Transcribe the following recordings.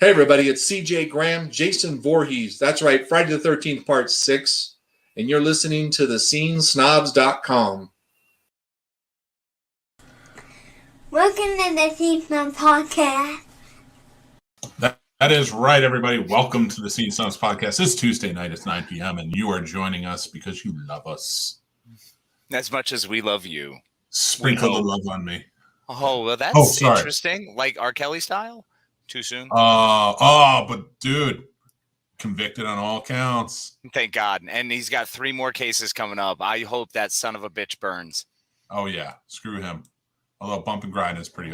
Hey, everybody, it's CJ Graham, Jason Voorhees. That's right, Friday the 13th, Part 6. And you're listening to the scenesnobs.com. Welcome to the Scene Snobs podcast. That is right, everybody. Welcome to the Scene Snobs podcast. It's Tuesday night. It's 9 p.m. and you are joining us because you love us. As much as we love you. Sprinkle the love on me. Oh, well, that's interesting. Like R. Kelly style? Too soon? But dude, convicted on all counts. Thank God. And he's got 3 more cases coming up. I hope that son of a bitch burns. Oh, yeah. Screw him. Although bump and grind is pretty...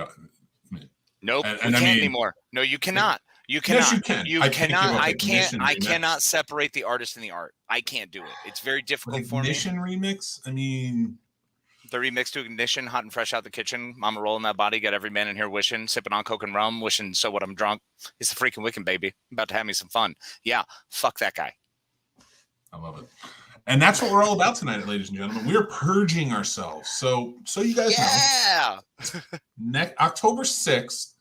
Nope, you can't anymore. No, you cannot. You cannot. Yes, you can. You cannot. I cannot separate the artist and the art. I can't do it. It's very difficult for me. Ignition remix? I mean... The remix to Ignition, hot and fresh out the kitchen. Mama rolling that body, got every man in here wishing, sipping on coke and rum, wishing, so what, I'm drunk. It's the freaking weekend, baby. I'm about to have me some fun. Yeah, fuck that guy. I love it. And that's what we're all about tonight, ladies and gentlemen. We're purging ourselves. So you guys know. October 6th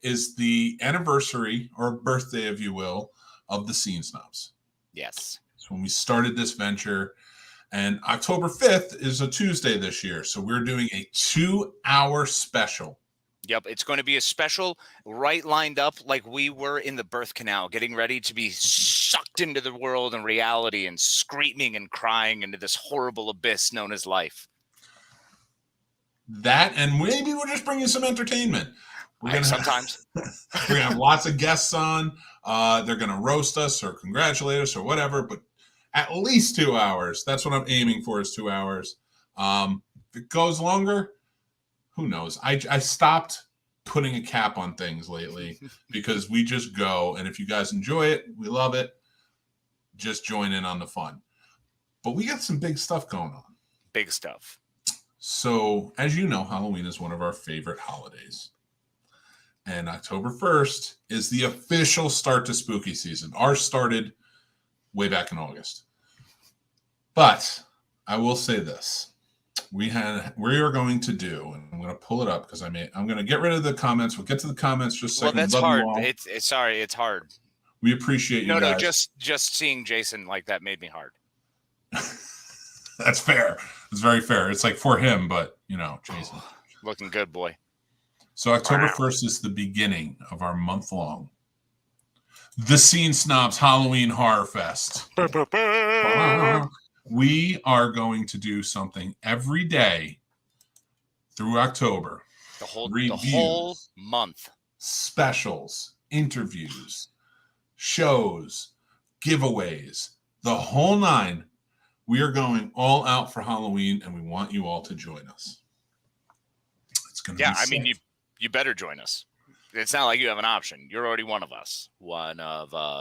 is the anniversary, or birthday, if you will, of the Scene Snobs. Yes. It's when we started this venture. And October 5th is a Tuesday this year. So we're doing a 2-hour special. Yep. It's going to be a special right lined up like we were in the birth canal, getting ready to be sucked into the world and reality and screaming and crying into this horrible abyss known as life. That, and maybe we'll just bring you some entertainment. Sometimes. We're going to have lots of guests on. They're going to roast us or congratulate us or whatever, but at least 2 hours. That's what I'm aiming for, is 2 hours. If it goes longer, who knows? I stopped putting a cap on things lately because we just go. And if you guys enjoy it, we love it. Just join in on the fun. But we got some big stuff going on. Big stuff. So, as you know, Halloween is one of our favorite holidays. And October 1st is the official start to spooky season. Ours started way back in August. But I will say this. We are going to do, and I'm going to pull it up because I'm going to get rid of the comments. We'll get to the comments just a second. Well, that's hard. It's hard. We appreciate you guys. No, just seeing Jason like that made me hard. That's fair. It's very fair. It's like for him, but, Jason. Looking good, boy. So October 1st is the beginning of our month-long The Scene Snobs Halloween Horror Fest. We are going to do something every day through October. The whole month. Specials, interviews, shows, giveaways, the whole 9. We are going all out for Halloween, and we want you all to join us. It's going to be sick. I mean, you better join us. It's not like you have an option. You're already one of us.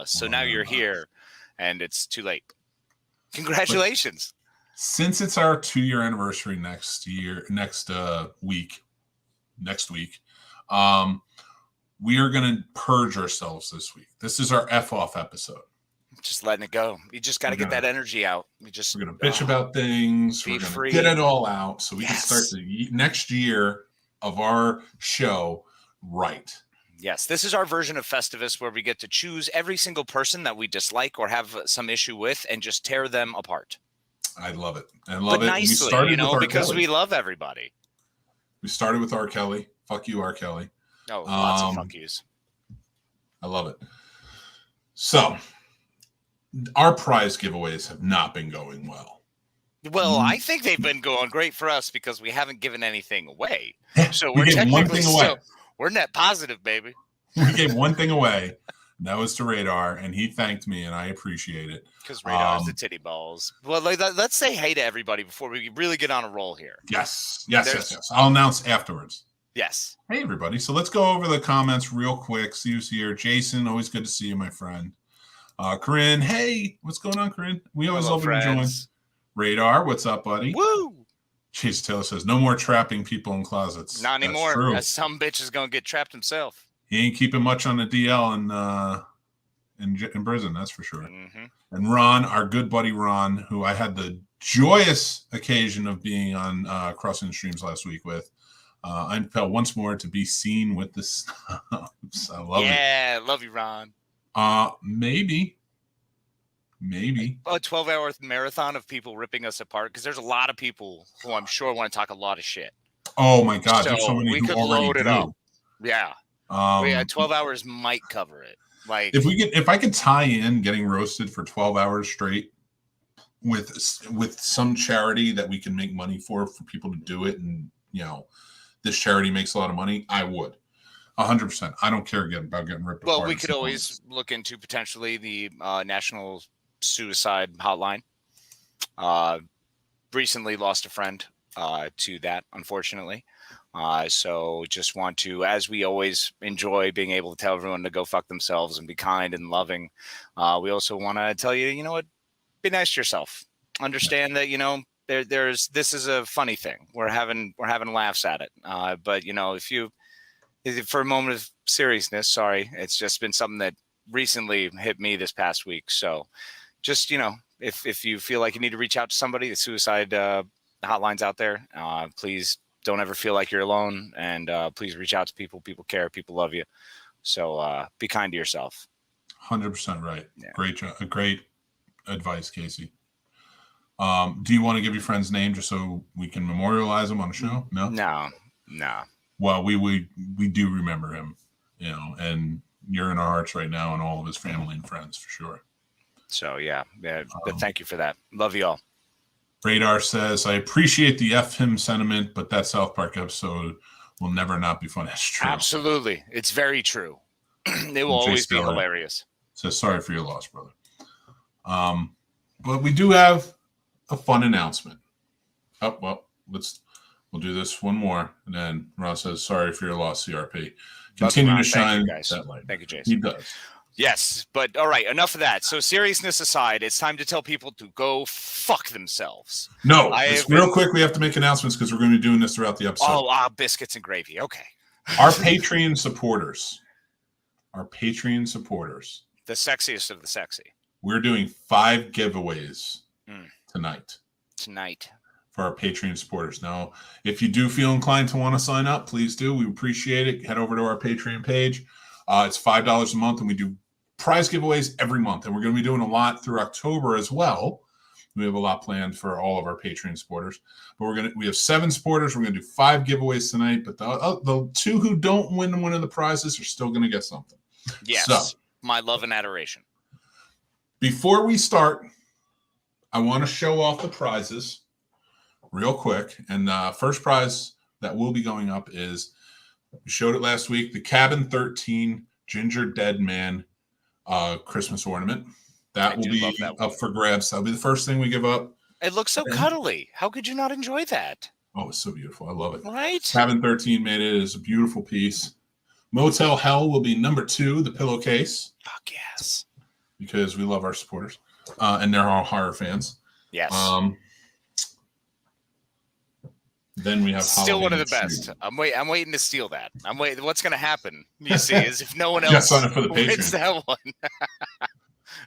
So now you're here, and it's too late. Congratulations. But since it's our 2-year anniversary next week, we are going to purge ourselves this week. This is our F-off episode. Just letting it go. You just got to get that energy out. We're going to bitch about things. We're going to get it all out so we can start the next year of our show right. Yes, this is our version of Festivus where we get to choose every single person that we dislike or have some issue with and just tear them apart. I love it. But nicely, because we love everybody. We started with R. Kelly. Fuck you, R. Kelly. Oh, lots of fuck yous. I love it. So, our prize giveaways have not been going well. Well, I think they've been going great for us because we haven't given anything away. So we gave one thing away. We're net positive, baby. We gave one thing away. That was to Radar, and he thanked me, and I appreciate it. Because Radar's the titty balls. Well, let's say hey to everybody before we really get on a roll here. Yes. I'll announce afterwards. Yes. Hey, everybody. So let's go over the comments real quick. See who's here. Jason, always good to see you, my friend. Corinne, hey, what's going on, Corinne? We always love when you join. Radar, what's up, buddy? Woo! Jeez, Taylor says, no more trapping people in closets. Not anymore. That some bitch is going to get trapped himself. He ain't keeping much on the DL in prison, that's for sure. Mm-hmm. And Ron, our good buddy Ron, who I had the joyous occasion of being on Crossing the Streams last week with, I felt once more to be seen with the snubs. I love it. Yeah, love you, Ron. Maybe. A 12-hour marathon of people ripping us apart, because there's a lot of people who I'm sure want to talk a lot of shit. Oh my God, So there's so many we who could already load it do. up. Yeah. 12 hours might cover it. Like, if I could tie in getting roasted for 12 hours straight with some charity that we can make money for people to do it, and this charity makes a lot of money, I would 100%. I don't care about getting ripped apart. Well, we could always look into potentially the National Suicide Hotline. Recently lost a friend to that, unfortunately. So just want to, as we always enjoy being able to tell everyone to go fuck themselves and be kind and loving, we also want to tell you, you know what, be nice to yourself. Understand that, this is a funny thing. We're having laughs at it. But if for a moment of seriousness, sorry, it's just been something that recently hit me this past week. So just, if you feel like you need to reach out to somebody, the suicide hotlines out there, please don't ever feel like you're alone, and please reach out to people. People care, people love you. So be kind to yourself. 100% right. Yeah. Great advice, Casey. Do you want to give your friend's name just so we can memorialize him on the show? No. Well, we do remember him, and you're in our hearts right now, and all of his family and friends for sure. So yeah. But thank you for that. Love you all. Radar says, I appreciate the F him sentiment, but that South Park episode will never not be fun. That's true. Absolutely. It's very true. It will always be hilarious. Says, sorry for your loss, brother. But we do have a fun announcement. Oh, well, we'll do this one more. And then Ross says, sorry for your loss, CRP. Continue to shine that light. Thank you, Jason. He does. Yes, but all right, enough of that. So seriousness aside, it's time to tell people to go fuck themselves. No, real quick, we have to make announcements because we're going to be doing this throughout the episode. Biscuits and gravy. Okay. Our Patreon supporters. The sexiest of the sexy. We're doing 5 giveaways tonight. For our Patreon supporters. Now, if you do feel inclined to want to sign up, please do. We appreciate it. Head over to our Patreon page. It's $5 a month, and we do prize giveaways every month. And we're going to be doing a lot through October as well. We have a lot planned for all of our Patreon supporters. But we have 7 supporters. We're going to do 5 giveaways tonight. But the 2 who don't win one of the prizes are still going to get something. Yes. So, my love and adoration. Before we start, I want to show off the prizes real quick. And the first prize that will be going up is, we showed it last week, the Cabin 13 Ginger Dead Man Christmas ornament. That will be up for grabs. That'll be the first thing we give up. It looks so cuddly. How could you not enjoy that? Oh, it's so beautiful. I love it. Right? Cabin 13 made it. It's a beautiful piece. Motel Hell will be number 2, the pillowcase. Fuck yes. Because we love our supporters. And they're all horror fans. Yes. Then we have still one of the best. I'm waiting to steal that. I'm waiting. What's going to happen? You see, is if no one else sign up for the wins Patreon. That one.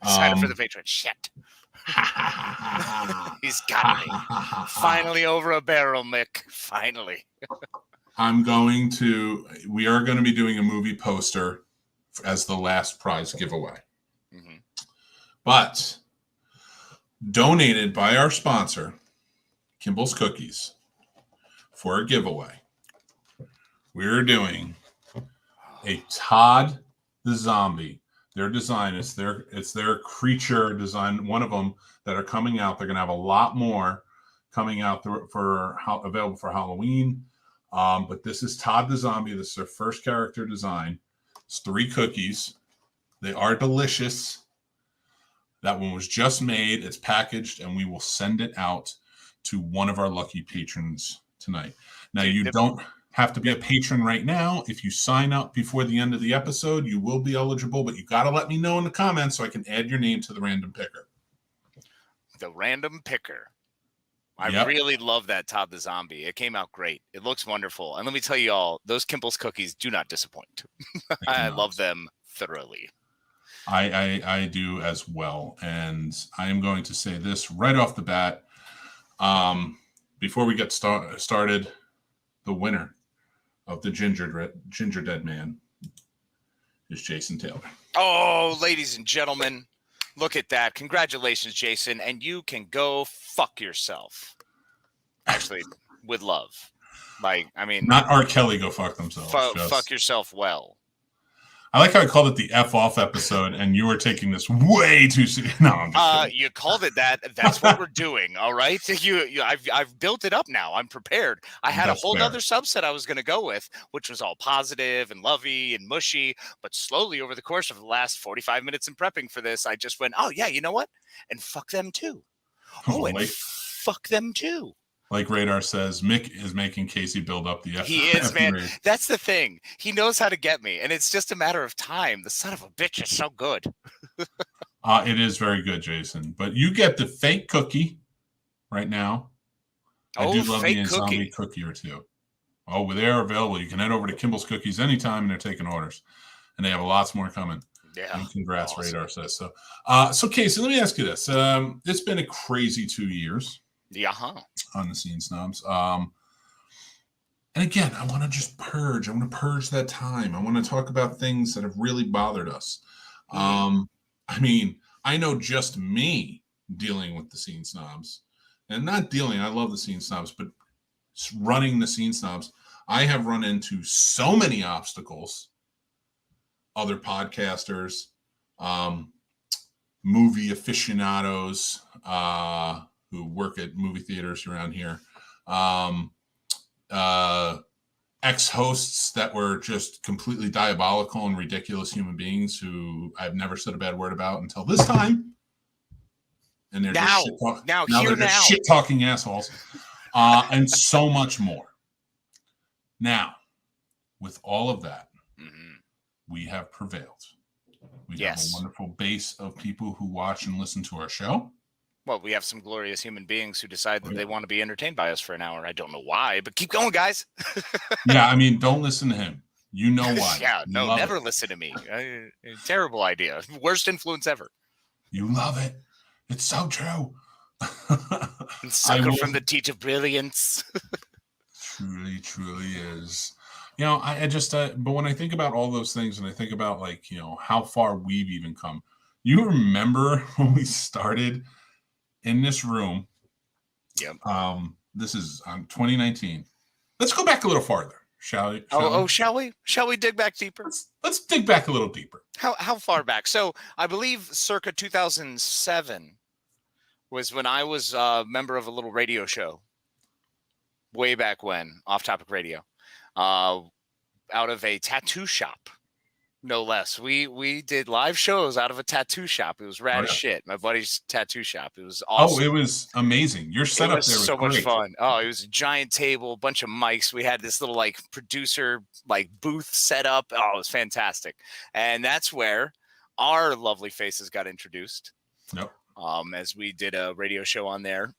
Sign up for the Patreon. Shit. He's got me. Finally over a barrel, Mick. Finally. We are going to be doing a movie poster as the last prize giveaway. Mm-hmm. But donated by our sponsor, Kimball's Cookies, for a giveaway, we're doing a Todd the Zombie. Their design is their creature design. One of them that are coming out. They're going to have a lot more coming out available for Halloween. But this is Todd the Zombie. This is their first character design. It's 3 cookies. They are delicious. That one was just made. It's packaged, and we will send it out to one of our lucky patrons tonight. Now, you don't have to be a patron right now. If you sign up before the end of the episode, you will be eligible, but you got to let me know in the comments so I can add your name to the random picker. The random picker. I really love that Todd the Zombie. It came out great. It looks wonderful. And let me tell you all, those Kimball's cookies do not disappoint. I love them thoroughly. I do as well. And I am going to say this right off the bat. Before we get started, the winner of the Ginger Dead Man is Jason Taylor. Oh, ladies and gentlemen, look at that. Congratulations, Jason. And you can go fuck yourself. Actually, with love. Like, I mean, not R. Kelly go fuck themselves. Fuck yourself well. I like how I called it the F off episode, and you were taking this way too serious. No, I'm just kidding. You called it that. That's what we're doing. All right. I've built it up now. I'm prepared. I had a whole other subset I was going to go with, which was all positive and lovey and mushy. But slowly over the course of the last 45 minutes in prepping for this, I just went, oh, yeah, you know what? And fuck them too. Oh, and fuck them too. Like Radar says, Mick is making Casey build up the F. He is, man. That's the thing. He knows how to get me, and it's just a matter of time. The son of a bitch is so good. It is very good, Jason. But you get the fake cookie right now. I do love the zombie cookie or two. Oh, they're available. You can head over to Kimball's Cookies anytime, and they're taking orders. And they have lots more coming. Yeah. And congrats, awesome. Radar says so. So, Casey, let me ask you this. It's been a crazy 2 years. Yeah. On the Scene Snobs. And again, I want to just purge. I want to purge that time. I want to talk about things that have really bothered us. I mean, I know just me dealing with the Scene Snobs. And not dealing, I love the Scene Snobs, but running the Scene Snobs, I have run into so many obstacles. Other podcasters, movie aficionados, who work at movie theaters around here, ex-hosts that were just completely diabolical and ridiculous human beings who I've never said a bad word about until this time. And they're just shit-talking assholes. And so much more. Now, with all of that, we have prevailed. We have a wonderful base of people who watch and listen to our show. Well, we have some glorious human beings who decide that they want to be entertained by us for an hour. I don't know why, but keep going, guys. Yeah, I mean, don't listen to him. You know why. Yeah, no, never listen to me. Terrible idea. Worst influence ever. You love it. It's so true. Sucker from the teat of brilliance. Truly, truly is. You know, I just, but when I think about all those things and I think about, like, you know, how far we've even come, you remember when we started in this room? Yep. This is 2019. Let's go back a little farther, shall we? Shall we? Shall we dig back deeper? Let's dig back a little deeper. How far back? So I believe circa 2007 was when I was a member of a little radio show. Way back when, Off Topic Radio, out of a tattoo shop. No less. We did live shows out of a tattoo shop. It was rad as shit. My buddy's tattoo shop. It was awesome. Oh, it was amazing. Your setup there was so great. much fun. Oh, it was a giant table, a bunch of mics. We had this little like producer like booth set up. Oh, it was fantastic. And that's where our lovely faces got introduced. Yep. As we did a radio show on there.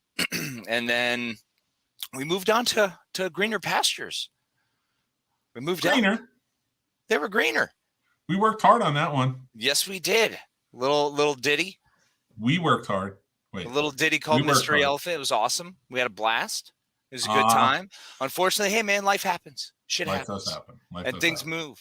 And then we moved on to greener pastures. We moved greener. Up. They were greener. We worked hard on that one. Yes, we did. Little ditty. We worked hard. Wait. A little ditty called Mystery Elephant. It was awesome. We had a blast. It was a good time. Unfortunately, hey, man, life happens. Shit happens. Life does happen. And things move.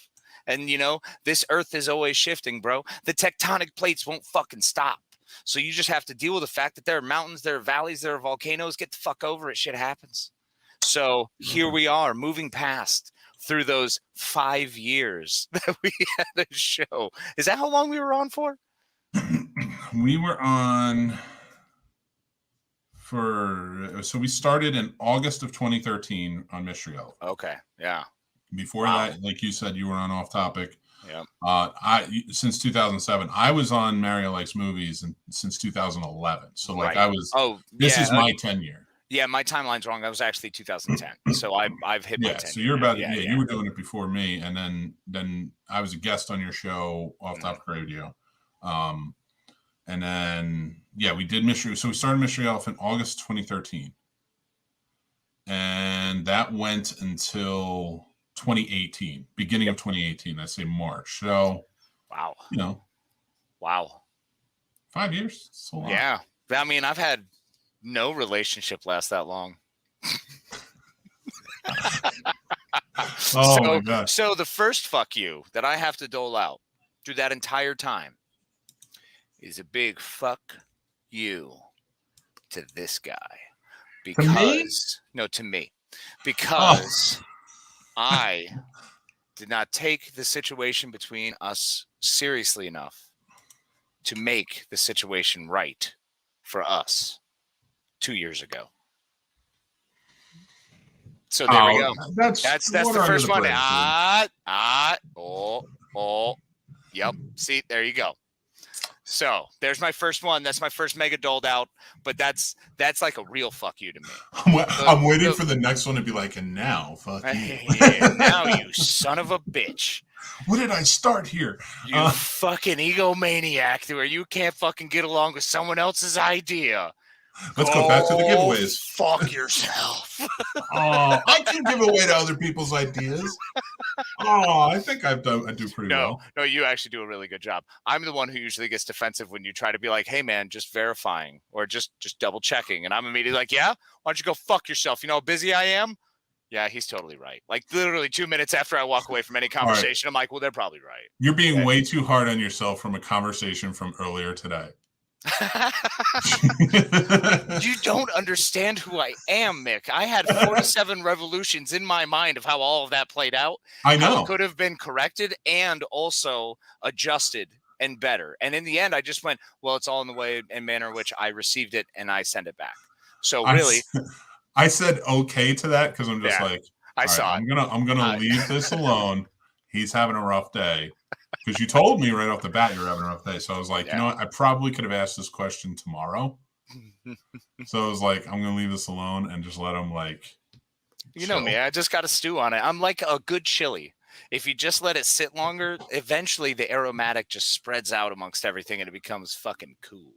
And, you know, this earth is always shifting, bro. The tectonic plates won't fucking stop. So you just have to deal with the fact that there are mountains, there are valleys, there are volcanoes. Get the fuck over it. Shit happens. So here we are moving past through those 5 years that we had a show. Is that how long we were on for? We were on so we started in August of 2013 on Mystery Elephant. Okay. Yeah. Before that, like you said, you were on Off Topic. Yeah. Since 2007, I was on Mario Likes Movies since 2011. So like I was, this is my tenure. Yeah, my timeline's wrong. That was actually 2010. So I've hit my 10. So you're about you were doing it before me, and then I was a guest on your show Off Topic Radio, and then we did Mystery. So we started Mystery Elephant August 2013, and that went until 2018, beginning of 2018. I say March. So wow, you know, 5 years. So long. Yeah, I mean, I've had no relationship last that long. Oh my God. So the first fuck you that I have to dole out through that entire time is a big fuck you to this guy. To me? To me. Oh. Because I did not take the situation between us seriously enough to make the situation right for us 2 years ago. So there we go. That's the first one. Yep. See, there you go. So there's my first one. That's my first mega doled out. But that's like a real fuck you to me. I'm waiting for the next one to be like, and now, fuck you. Now, you son of a bitch. What did I start here? You fucking egomaniac where you can't fucking get along with someone else's idea. Let's go back to the giveaways. Fuck yourself. I can give away to other people's ideas. I think I do pretty well. No, you actually do a really good job. I'm the one who usually gets defensive when you try to be like, hey man, just verifying or just double checking. And I'm immediately like, yeah, why don't you go fuck yourself? You know how busy I am? Yeah, he's totally right. Like literally 2 minutes after I walk away from any conversation, I'm like, well, they're probably right. You're being way too hard on yourself from a conversation from earlier today. You don't understand who I am, Mick. I had 47 revolutions in my mind of how all of that played out. I know. How it could have been corrected and also adjusted and better. And in the end, I just went, well, it's all in the way and manner in which I received it and I send it back. So really, I said okay to that because I'm just like, I saw it. I'm gonna leave this alone. He's having a rough day. Because you told me right off the bat you're having a rough day. So I was like, you know what? I probably could have asked this question tomorrow. So I was like, I'm going to leave this alone and just let him You know me. I just got to stew on it. I'm like a good chili. If you just let it sit longer, eventually the aromatic just spreads out amongst everything and it becomes fucking cool.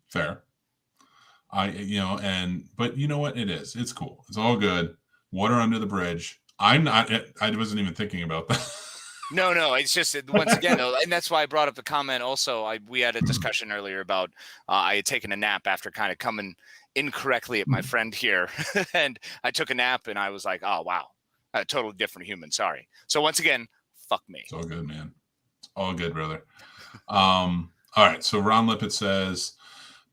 Fair. But you know what? It is. It's cool. It's all good. Water under the bridge. I wasn't even thinking about that. No. It's just once again, though, and that's why I brought up the comment. Also, we had a discussion earlier about I had taken a nap after kind of coming incorrectly at my friend here, and I took a nap, and I was like, "Oh wow, a totally different human." Sorry. So once again, fuck me. It's all good, man. It's all good, brother. All right. So Ron Lippett says,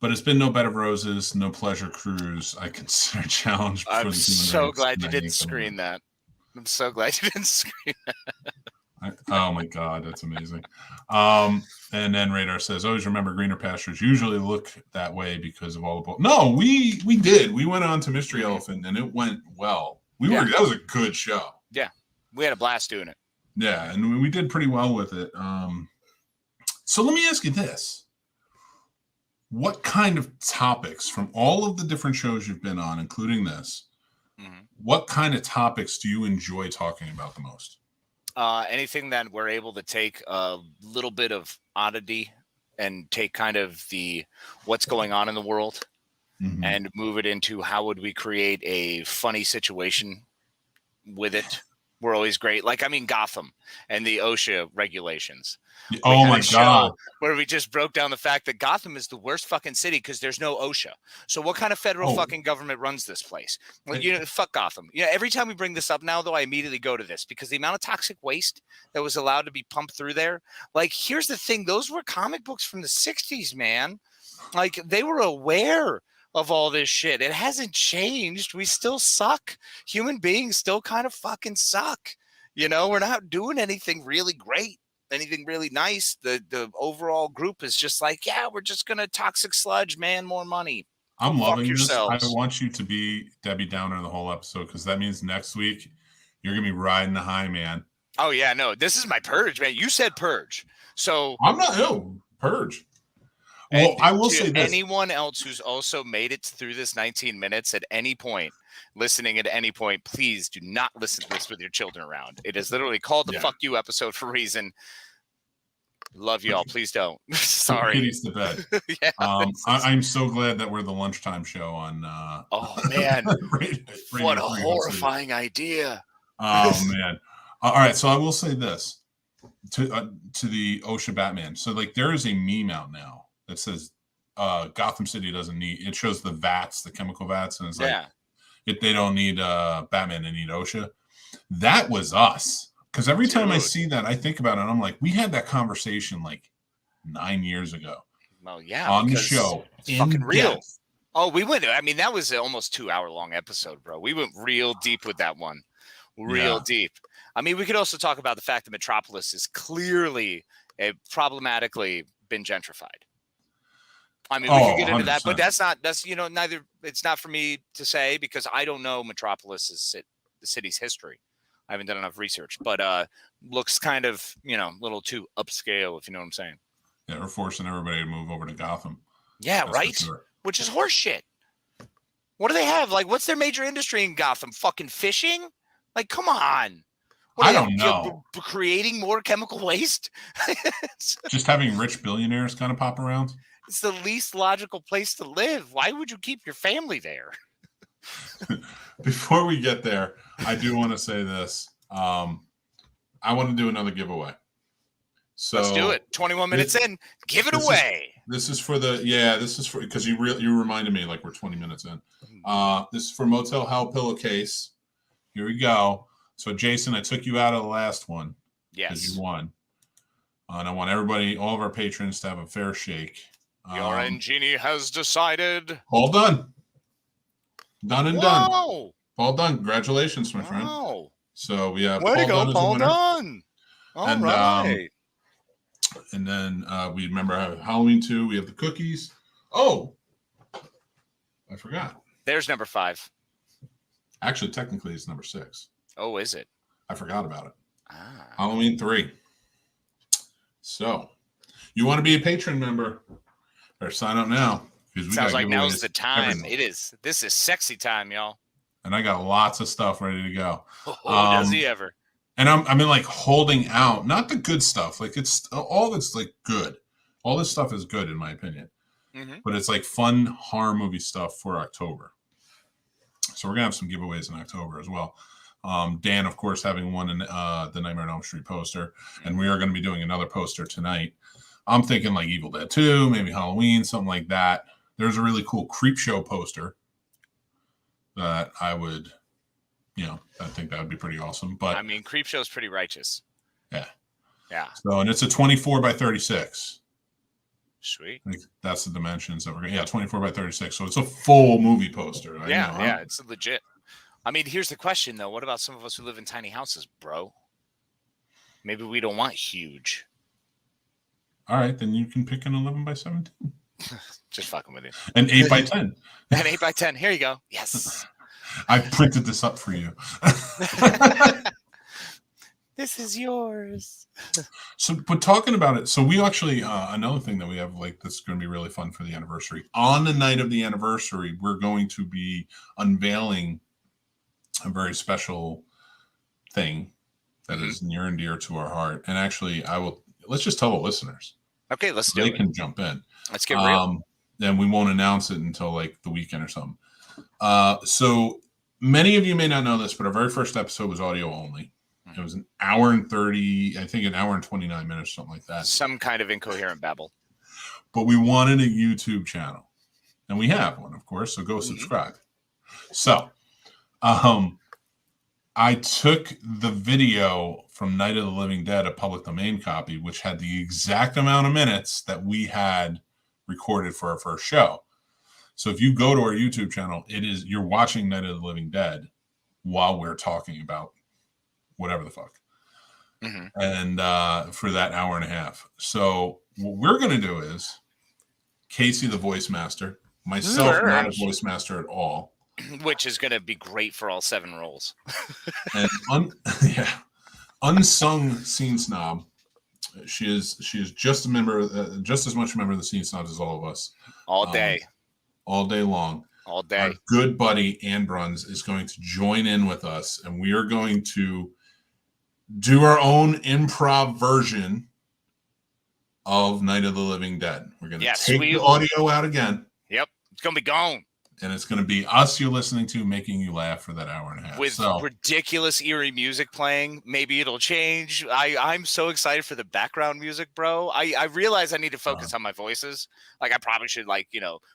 "But it's been no bed of roses, no pleasure cruise. I consider a challenge." I'm so glad you didn't screen that. I'm so glad you didn't screen that. Oh my God, that's amazing. And then Radar says, always remember greener pastures usually look that way because of all the No, we did. We went on to Mystery Elephant and it went well. That was a good show. Yeah. We had a blast doing it. Yeah, and we did pretty well with it. So let me ask you this. What kind of topics from all of the different shows you've been on, including this, what kind of topics do you enjoy talking about the most? Anything that we're able to take a little bit of oddity and take kind of the what's going on in the world and move it into how would we create a funny situation with it. We're always great. Like, I mean, Gotham and the OSHA regulations. Oh my God. Where we just broke down the fact that Gotham is the worst fucking city because there's no OSHA. So what kind of federal fucking government runs this place? Well, fuck Gotham. Every time we bring this up now, though, I immediately go to this because the amount of toxic waste that was allowed to be pumped through there. Like, here's the thing. Those were comic books from the 60s, man. Like, they were aware of all this shit. It hasn't changed. We still suck. Human beings still kind of fucking suck. We're not doing anything really great. Anything really nice. The overall group is just like, yeah, we're just gonna toxic sludge, man, more money. I'm loving this. I want you to be Debbie Downer the whole episode because that means next week you're gonna be riding the high, man. Oh yeah, no, this is my purge, man. You said purge, so I'm not purge. Well, I will say this. Anyone else who's also made it through this 19 minutes at any point, listening at any point, please do not listen to this with your children around. It is literally called the Fuck You episode for a reason. Love y'all. Please don't. Sorry. Kitty's to bed. I'm so glad that we're the lunchtime show on. Oh, man. What a horrifying idea. Oh, man. All right. So I will say this to the OSHA Batman. So, there is a meme out now that says Gotham City doesn't need, it shows the vats, the chemical vats, and it's they don't need Batman, they need OSHA. That was us. Because every time I Dude. see that, I think about it. And I'm like, we had that conversation like 9 years ago Well, yeah, on the because show. it's fucking real. Depth. Oh, we went. I mean, that was an almost 2-hour long episode, bro. We went real deep with that one. Real deep. I mean, we could also talk about the fact that Metropolis is clearly problematically been gentrified. I mean, we could get into that, but 100%. that's neither. It's not for me to say because I don't know Metropolis's the city's history. I haven't done enough research, but looks kind of a little too upscale, if you know what I'm saying. Yeah, we're forcing everybody to move over to Gotham. Yeah, That's right. for sure. Which is horseshit. What do they have? Like, what's their major industry in Gotham? Fucking fishing? Like, come on. What I are don't they, know. Creating more chemical waste? Just having rich billionaires kind of pop around. It's the least logical place to live. Why would you keep your family there? Before we get there, I do want to say this. I want to do another giveaway. So let's do it. 21 minutes in, give it away. This is for because you reminded me like we're 20 minutes in. This is for Motel Hell pillowcase. Here we go. So Jason, I took you out of the last one. Yes. Because you won. And I want everybody, all of our patrons, to have a fair shake. Your Genie has decided. All done. Done and done. Whoa. All done. Congratulations, my friend. Wow. So we have Way to Paul go, Dunn as a Paul winner. Dunn. All right. And then we remember Halloween 2. We have the cookies. Oh, I forgot. There's number 5. Actually, technically, it's number 6. Oh, is it? I forgot about it. Ah. Halloween 3. So, you want to be a patron member? Better sign up now. Sounds like now's the time. Everything. It is. This is sexy time, y'all. And I got lots of stuff ready to go. Oh, does he ever? And I mean, like holding out, not the good stuff. Like it's all that's like good. All this stuff is good in my opinion. Mm-hmm. But it's like fun horror movie stuff for October. So we're gonna have some giveaways in October as well. Dan, of course, having won the Nightmare on Elm Street poster, and we are going to be doing another poster tonight. I'm thinking like Evil Dead 2, maybe Halloween, something like that. There's a really cool Creep Show poster that I would, I think that would be pretty awesome. But I mean, Creep Show's pretty righteous. Yeah. Yeah. So, and it's a 24 by 36. Sweet. I think that's the dimensions that we're going to, 24 by 36. So it's a full movie poster. Yeah, it's legit. I mean, here's the question, though. What about some of us who live in tiny houses, bro? Maybe we don't want huge. All right, then you can pick an 11 by 17. Just fucking with you. An 8 by 10. An 8 by 10. Here you go. Yes. I printed this up for you. This is yours. So, but talking about it, so we actually, another thing that we have, like, that's going to be really fun for the anniversary. On the night of the anniversary, we're going to be unveiling a very special thing that is near and dear to our heart. And actually, let's just tell the listeners. Okay, let's do it. They can jump in. Let's get real. Then we won't announce it until like the weekend or something. So many of you may not know this, but our very first episode was audio only. It was an hour and 30, I think an hour and 29 minutes, something like that. Some kind of incoherent babble. But we wanted a YouTube channel. And we have one, of course, so go subscribe. So I took the video from Night of the Living Dead, a public domain copy, which had the exact amount of minutes that we had recorded for our first show. So if you go to our YouTube channel, you're watching Night of the Living Dead while we're talking about whatever the fuck. Mm-hmm. And for that hour and a half. So what we're going to do is Casey, the voice master, myself, not a voice master at all. Which is going to be great for all 7 roles. And unsung scene snob. She is just a member, just as much a member of the Scene Snobs as all of us. All day long. All day. Our good buddy Ann Bruns is going to join in with us, and we are going to do our own improv version of Night of the Living Dead. We're going to take the audio out again. Yep, it's going to be gone. And it's going to be us you're listening to, making you laugh for that hour and a half. With ridiculous, eerie music playing. Maybe it'll change. I'm so excited for the background music, bro. I realize I need to focus on my voices. Like, I probably should,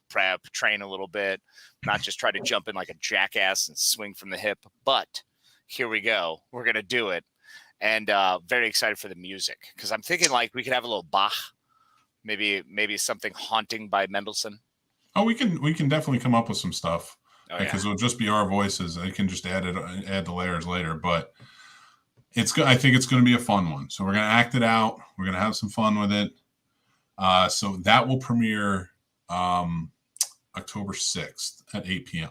prep, train a little bit, not just try to jump in like a jackass and swing from the hip. But here we go. We're going to do it. And very excited for the music because I'm thinking like we could have a little Bach, maybe something haunting by Mendelssohn. Oh, we can definitely come up with some stuff because yeah. it'll just be our voices. They can just add the layers later, but I think it's going to be a fun one. So we're going to act it out. We're going to have some fun with it. So that will premiere October 6th at 8 p.m.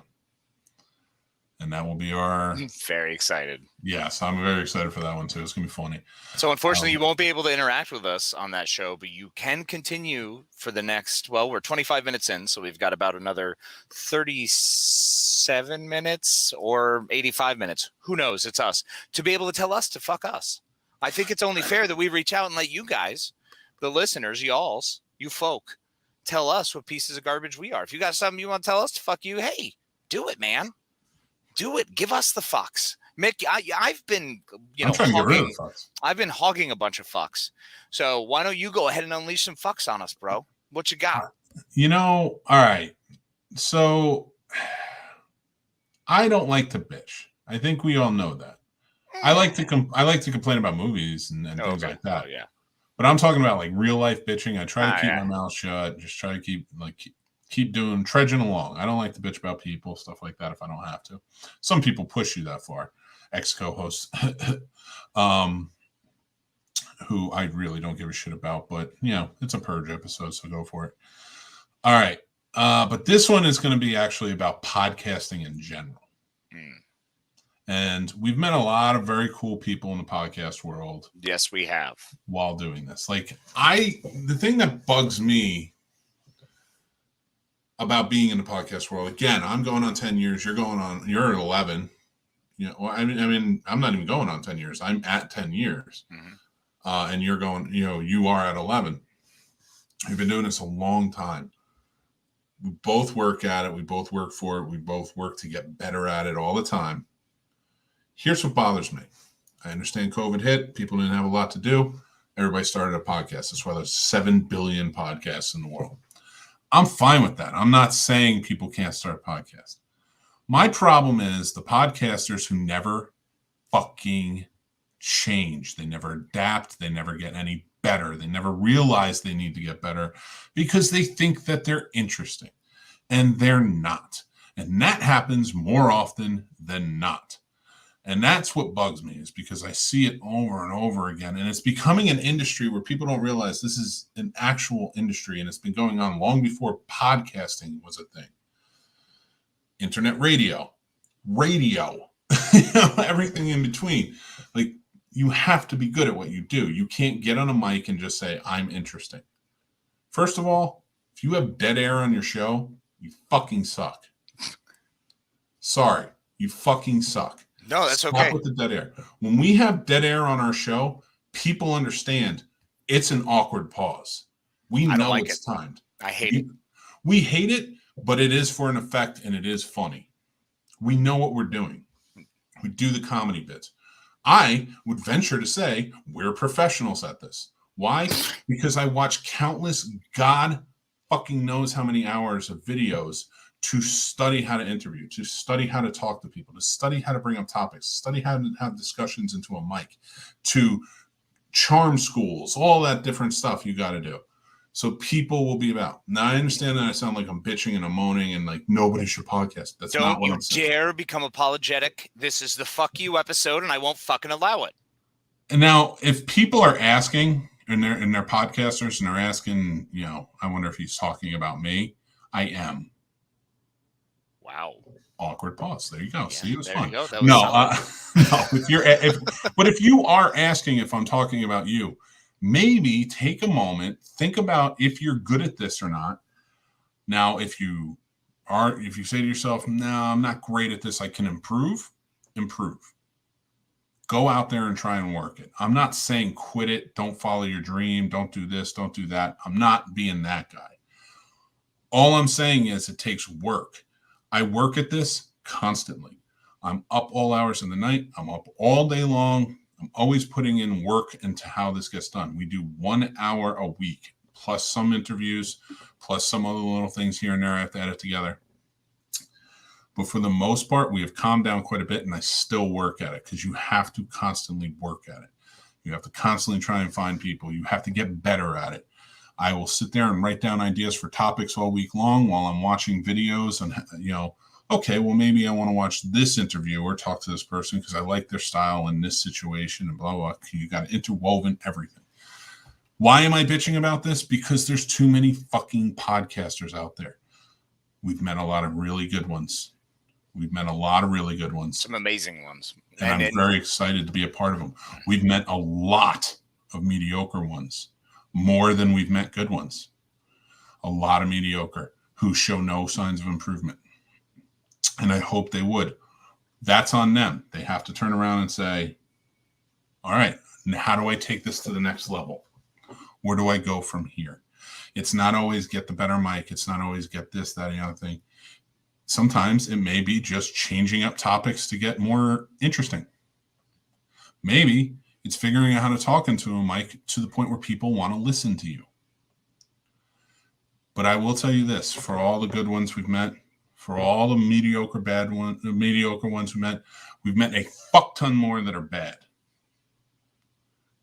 And that will be our... I'm very excited. Yes, I'm very excited for that one too. It's going to be funny. So unfortunately, you won't be able to interact with us on that show, but you can continue for the next, well, we're 25 minutes in, so we've got about another 37 minutes or 85 minutes. Who knows? It's us. To be able to tell us to fuck us. I think it's only fair that we reach out and let you guys, the listeners, you folk, tell us what pieces of garbage we are. If you got something you want to tell us to fuck you, hey, do it, man. Do it. Give us the fucks. Mick, I've been, I've been hogging a bunch of fucks. So why don't you go ahead and unleash some fucks on us, bro? What you got? All right. So I don't like to bitch. I think we all know that. I like to complain about movies and things like that. Oh, yeah. But I'm talking about like real life bitching. I try to keep my mouth shut. Just try to keep trudging along. I don't like to bitch about people, stuff like that if I don't have to. Some people push you that far. Ex-co-hosts who I really don't give a shit about, but it's a Purge episode, so go for it. All right. But this one is going to be actually about podcasting in general. And we've met a lot of very cool people in the podcast world. Yes, we have. While doing this. The thing that bugs me about being in the podcast world, again, I'm going on 10 years, you're at 11. I mean, I'm not even going on 10 years. I'm at 10 years. Mm-hmm. And you're going, you are at 11. We've been doing this a long time. We both work at it. We both work for it. We both work to get better at it all the time. Here's what bothers me. I understand COVID hit. People didn't have a lot to do. Everybody started a podcast. That's why there's 7 billion podcasts in the world. I'm fine with that. I'm not saying people can't start a podcast. My problem is the podcasters who never fucking change. They never adapt. They never get any better. They never realize they need to get better because they think that they're interesting and they're not. And that happens more often than not. And that's what bugs me, is because I see it over and over again. And it's becoming an industry where people don't realize this is an actual industry. And it's been going on long before podcasting was a thing. Internet radio, everything in between. Like, you have to be good at what you do. You can't get on a mic and just say, I'm interesting. First of all, if you have dead air on your show, you fucking suck. Sorry, you fucking suck. No, that's Stop okay. with the dead air. When we have dead air on our show, people understand it's an awkward pause. We know it's timed. I hate it. We hate it, but it is for an effect and it is funny. We know what we're doing. We do the comedy bits. I would venture to say we're professionals at this. Why? Because I watch countless, God fucking knows how many hours of videos to study how to interview, to study how to talk to people, to study how to bring up topics, study how to have discussions into a mic, to charm schools, all that different stuff you got to do. So people will be about. Now, I understand that I sound like I'm bitching and I'm moaning and like nobody should podcast. That's not what I'm saying. Don't you dare become apologetic. This is the fuck you episode and I won't fucking allow it. And now, if people are asking, and they're podcasters and they're asking, I wonder if he's talking about me, I am. Wow. Awkward pause. There you go. Yeah, see, it was fun. no. No. If you are asking if I'm talking about you, maybe take a moment, think about if you're good at this or not. Now, if you say to yourself, no, I'm not great at this, I can improve. Go out there and try and work it. I'm not saying quit it. Don't follow your dream. Don't do this. Don't do that. I'm not being that guy. All I'm saying is it takes work. I work at this constantly. I'm up all hours of the night. I'm up all day long. I'm always putting in work into how this gets done. We do 1 hour a week, plus some interviews, plus some other little things here and there I have to edit together. But for the most part, we have calmed down quite a bit, and I still work at it because you have to constantly work at it. You have to constantly try and find people. You have to get better at it. I will sit there and write down ideas for topics all week long while I'm watching videos and, okay, well, maybe I want to watch this interview or talk to this person because I like their style in this situation and blah, blah. You got interwoven everything. Why am I bitching about this? Because there's too many fucking podcasters out there. We've met a lot of really good ones. Some amazing ones. And I'm very excited to be a part of them. We've met a lot of mediocre ones, more than we've met good ones. A lot of mediocre who show no signs of improvement. And I hope they would. That's on them. They have to turn around and say, all right, how do I take this to the next level? Where do I go from here? It's not always get the better mic. It's not always get this, that, and the other thing. Sometimes it may be just changing up topics to get more interesting. Maybe it's figuring out how to talk into a mic to the point where people want to listen to you. But I will tell you this, for all the good ones we've met, for all the mediocre ones we've met a fuck ton more that are bad.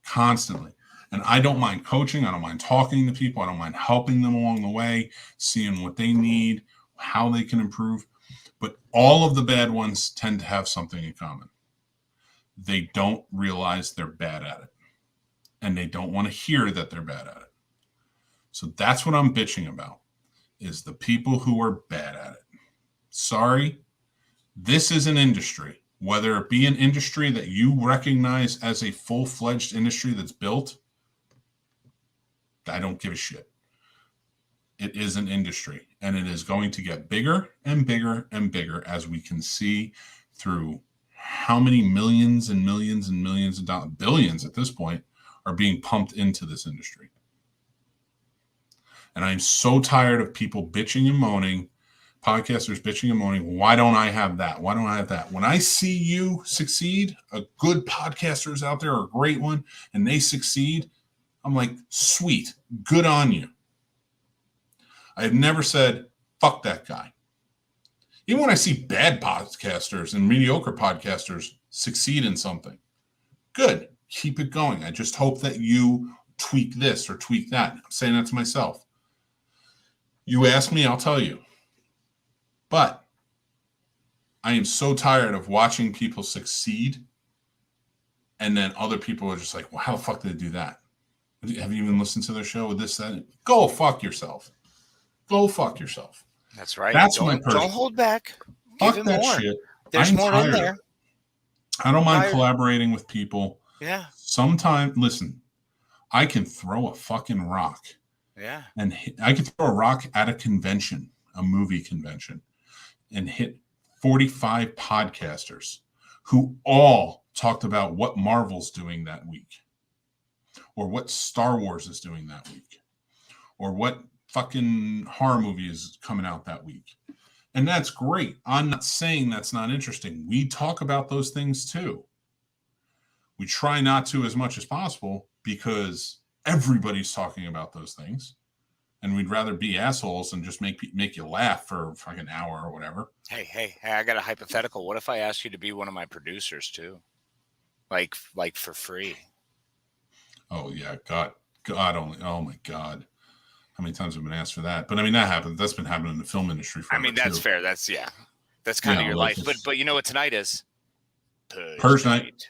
Constantly. And I don't mind coaching. I don't mind talking to people. I don't mind helping them along the way, seeing what they need, how they can improve. But all of the bad ones tend to have something in common. They don't realize they're bad at it. And they don't want to hear that they're bad at it. So that's what I'm bitching about, is the people who are bad at it. Sorry, this is an industry. Whether it be an industry that you recognize as a full-fledged industry that's built, I don't give a shit. It is an industry, and it is going to get bigger and bigger and bigger as we can see through how many millions and millions and millions of dollars, billions at this point, are being pumped into this industry. And I'm so tired of people bitching and moaning, podcasters bitching and moaning, why don't I have that? Why don't I have that? When I see you succeed, a good podcaster is out there, or a great one, and they succeed, I'm like, sweet, good on you. I have never said, fuck that guy. Even when I see bad podcasters and mediocre podcasters succeed in something, good, keep it going. I just hope that you tweak this or tweak that. I'm saying that to myself. You ask me, I'll tell you. But I am so tired of watching people succeed, and then other people are just like, well, how the fuck did they do that? Have you even listened to their show with this, that? Go fuck yourself. Go fuck yourself. That's right. That's my Purge. Don't hold back. Fuck Give that more. shit. There's I'm more tired. in there. I don't mind collaborating with people. Yeah. Sometimes, listen, I can throw a fucking rock. Yeah. And I can throw a rock at a convention, a movie convention, and hit 45 podcasters who all talked about what Marvel's doing that week, or what Star Wars is doing that week, or what fucking horror movie is coming out that week. And that's great. I'm not saying that's not interesting. We talk about those things too. We try not to as much as possible because everybody's talking about those things. And we'd rather be assholes and just make you laugh for like an hour or whatever. Hey, I got a hypothetical. What if I asked you to be one of my producers too? Like for free. Oh yeah, God only. Oh my God. How many times have been asked for that? But I mean, that happens. That's been happening in the film industry for. I mean, that's fair. That's kind of your life. But you know what tonight is? Purge night.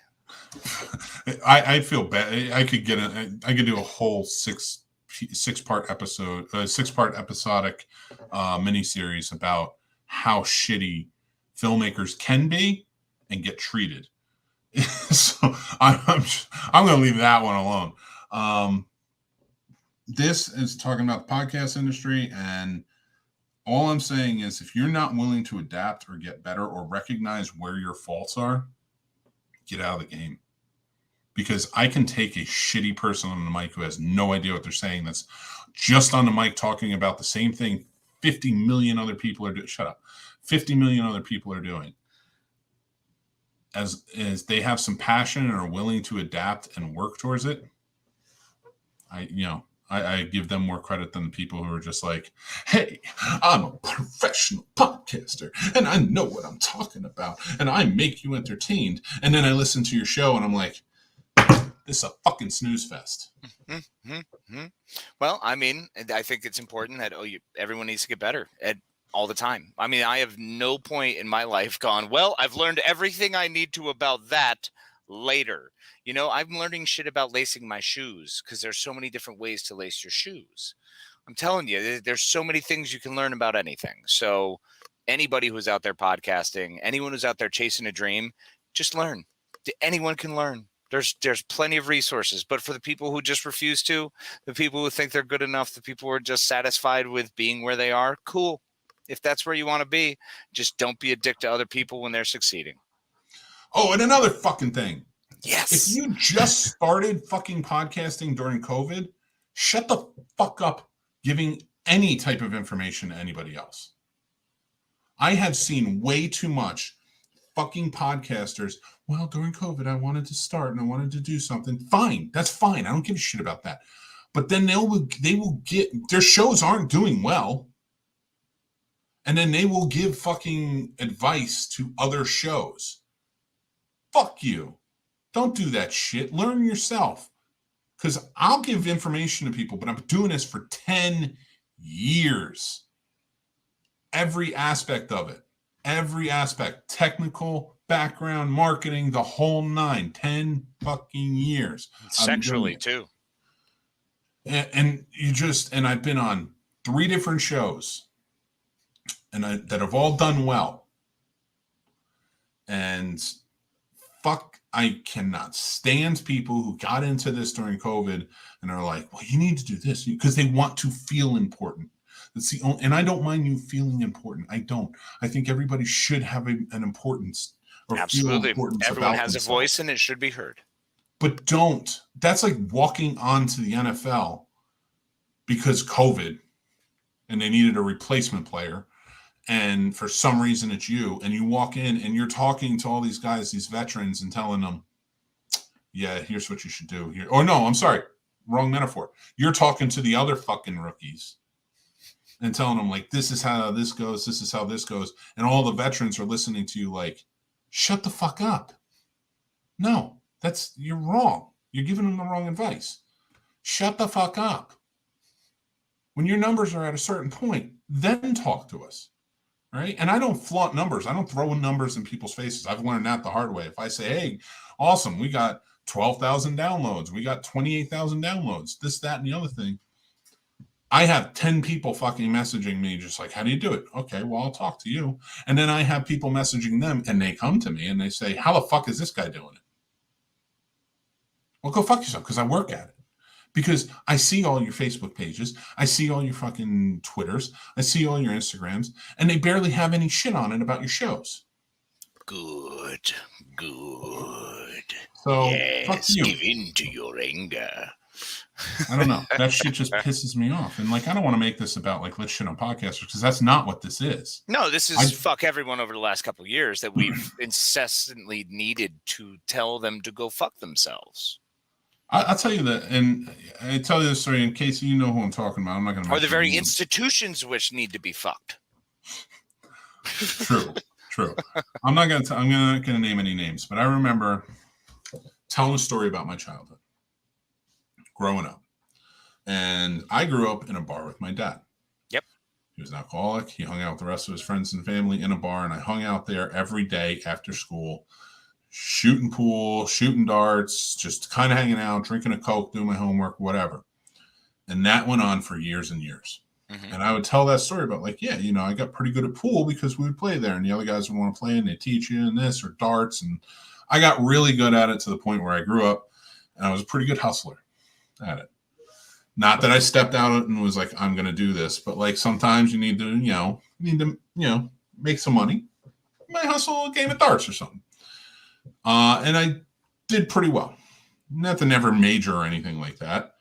I feel bad. I could do a whole six-part episodic miniseries about how shitty filmmakers can be and get treated. So I'm going to leave that one alone. This is talking about the podcast industry, and all I'm saying is if you're not willing to adapt or get better or recognize where your faults are, get out of the game. Because I can take a shitty person on the mic who has no idea what they're saying, that's just on the mic talking about the same thing 50 million other people are doing. Shut up. 50 million other people are doing. As they have some passion and are willing to adapt and work towards it, I give them more credit than the people who are just like, hey, I'm a professional podcaster and I know what I'm talking about and I make you entertained. And then I listen to your show and I'm like, this is a fucking snooze fest. Mm-hmm. Well, I mean, I think it's important that everyone needs to get better at all the time. I mean, I have no point in my life gone, well, I've learned everything I need to about that later. You know, I'm learning shit about lacing my shoes because there's so many different ways to lace your shoes. I'm telling you, there's so many things you can learn about anything. So anybody who's out there podcasting, anyone who's out there chasing a dream, just learn. Anyone can learn. There's plenty of resources, but for the people who just refuse to, the people who think they're good enough, the people who are just satisfied with being where they are, cool. If that's where you want to be, just don't be a dick to other people when they're succeeding. Oh, and another fucking thing. Yes. If you just started fucking podcasting during COVID, shut the fuck up giving any type of information to anybody else. I have seen way too much fucking podcasters. Well, during COVID, I wanted to start and I wanted to do something. Fine. That's fine. I don't give a shit about that. But then they will get, their shows aren't doing well. And then they will give fucking advice to other shows. Fuck you. Don't do that shit. Learn yourself. Because I'll give information to people, but I'm doing this for 10 years. Every aspect of it. Every aspect. Technical, background, marketing, the whole 9. 10 fucking years. Sexually, too. And I've been on 3 different shows and that have all done well. And fuck, I cannot stand people who got into this during COVID and are like, well, you need to do this because they want to feel important. That's the only, and I don't mind you feeling important. I don't. I think everybody should have an importance or Absolutely. feel importance. Everyone has themselves. a voice and it should be heard. But don't. That's like walking onto the NFL because COVID and they needed a replacement player. And for some reason it's you, and you walk in and you're talking to all these guys, these veterans, and telling them, yeah, here's what you should do here. Or no, I'm sorry, wrong metaphor. You're talking to the other fucking rookies and telling them like, this is how this goes. This is how this goes. And all the veterans are listening to you like, shut the fuck up. No, you're wrong. You're giving them the wrong advice. Shut the fuck up. When your numbers are at a certain point, then talk to us. Right. And I don't flaunt numbers. I don't throw numbers in people's faces. I've learned that the hard way. If I say, hey, awesome, we got 12,000 downloads. We got 28,000 downloads, this, that, and the other thing. I have 10 people fucking messaging me just like, how do you do it? Okay, well, I'll talk to you. And then I have people messaging them and they come to me and they say, how the fuck is this guy doing it? Well, go fuck yourself because I work at it. Because I see all your Facebook pages, I see all your fucking Twitters, I see all your Instagrams, and they barely have any shit on it about your shows. Good. So, yes, fuck you. Give in to your anger. I don't know. That shit just pisses me off. And like, I don't want to make this about like, let's shit on podcasters because that's not what this is. No, this is fuck everyone over the last couple of years that we've incessantly needed to tell them to go fuck themselves. I'll tell you that, and I tell you this story in case you know who I'm talking about. I'm not going to. Or the very institutions which need to be fucked. True. I'm not going to name any names, but I remember telling a story about my childhood, growing up, and I grew up in a bar with my dad. Yep. He was an alcoholic. He hung out with the rest of his friends and family in a bar, and I hung out there every day after school. Shooting pool, shooting darts, just kind of hanging out, drinking a Coke, doing my homework, whatever. And that went on for years and years. Mm-hmm. And I would tell that story about like, yeah, I got pretty good at pool because we would play there and the other guys would want to play and they teach you and this or darts. And I got really good at it to the point where I grew up and I was a pretty good hustler at it. Not that I stepped out and was like, I'm going to do this, but like sometimes you need to, make some money. You might hustle a game of darts or something. And I did pretty well. Nothing ever major or anything like that.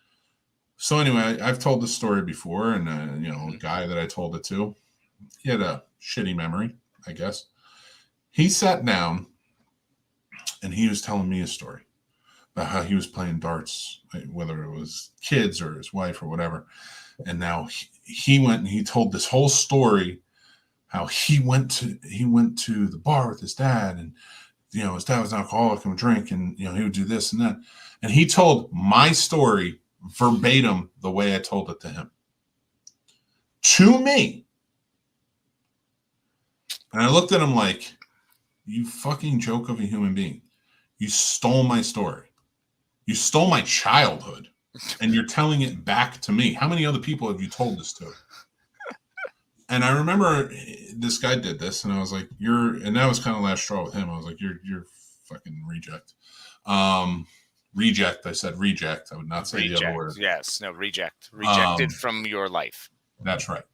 So anyway, I've told this story before, and a guy that I told it to, he had a shitty memory, I guess. He sat down, and he was telling me a story. about how he was playing darts, whether it was kids or his wife or whatever. And now he went and he told this whole story, how he went to the bar with his dad, and his dad was an alcoholic and would drink, and he would do this and that. And he told my story verbatim the way I told it to him. To me. And I looked at him like, you fucking joke of a human being. You stole my story. You stole my childhood. And you're telling it back to me. How many other people have you told this to? And I remember this guy did this, and I was like, and that was kind of last straw with him. I was like, you're fucking reject. Reject. I said reject. I would not say the other word. Yes. No, reject. Rejected from your life. That's right.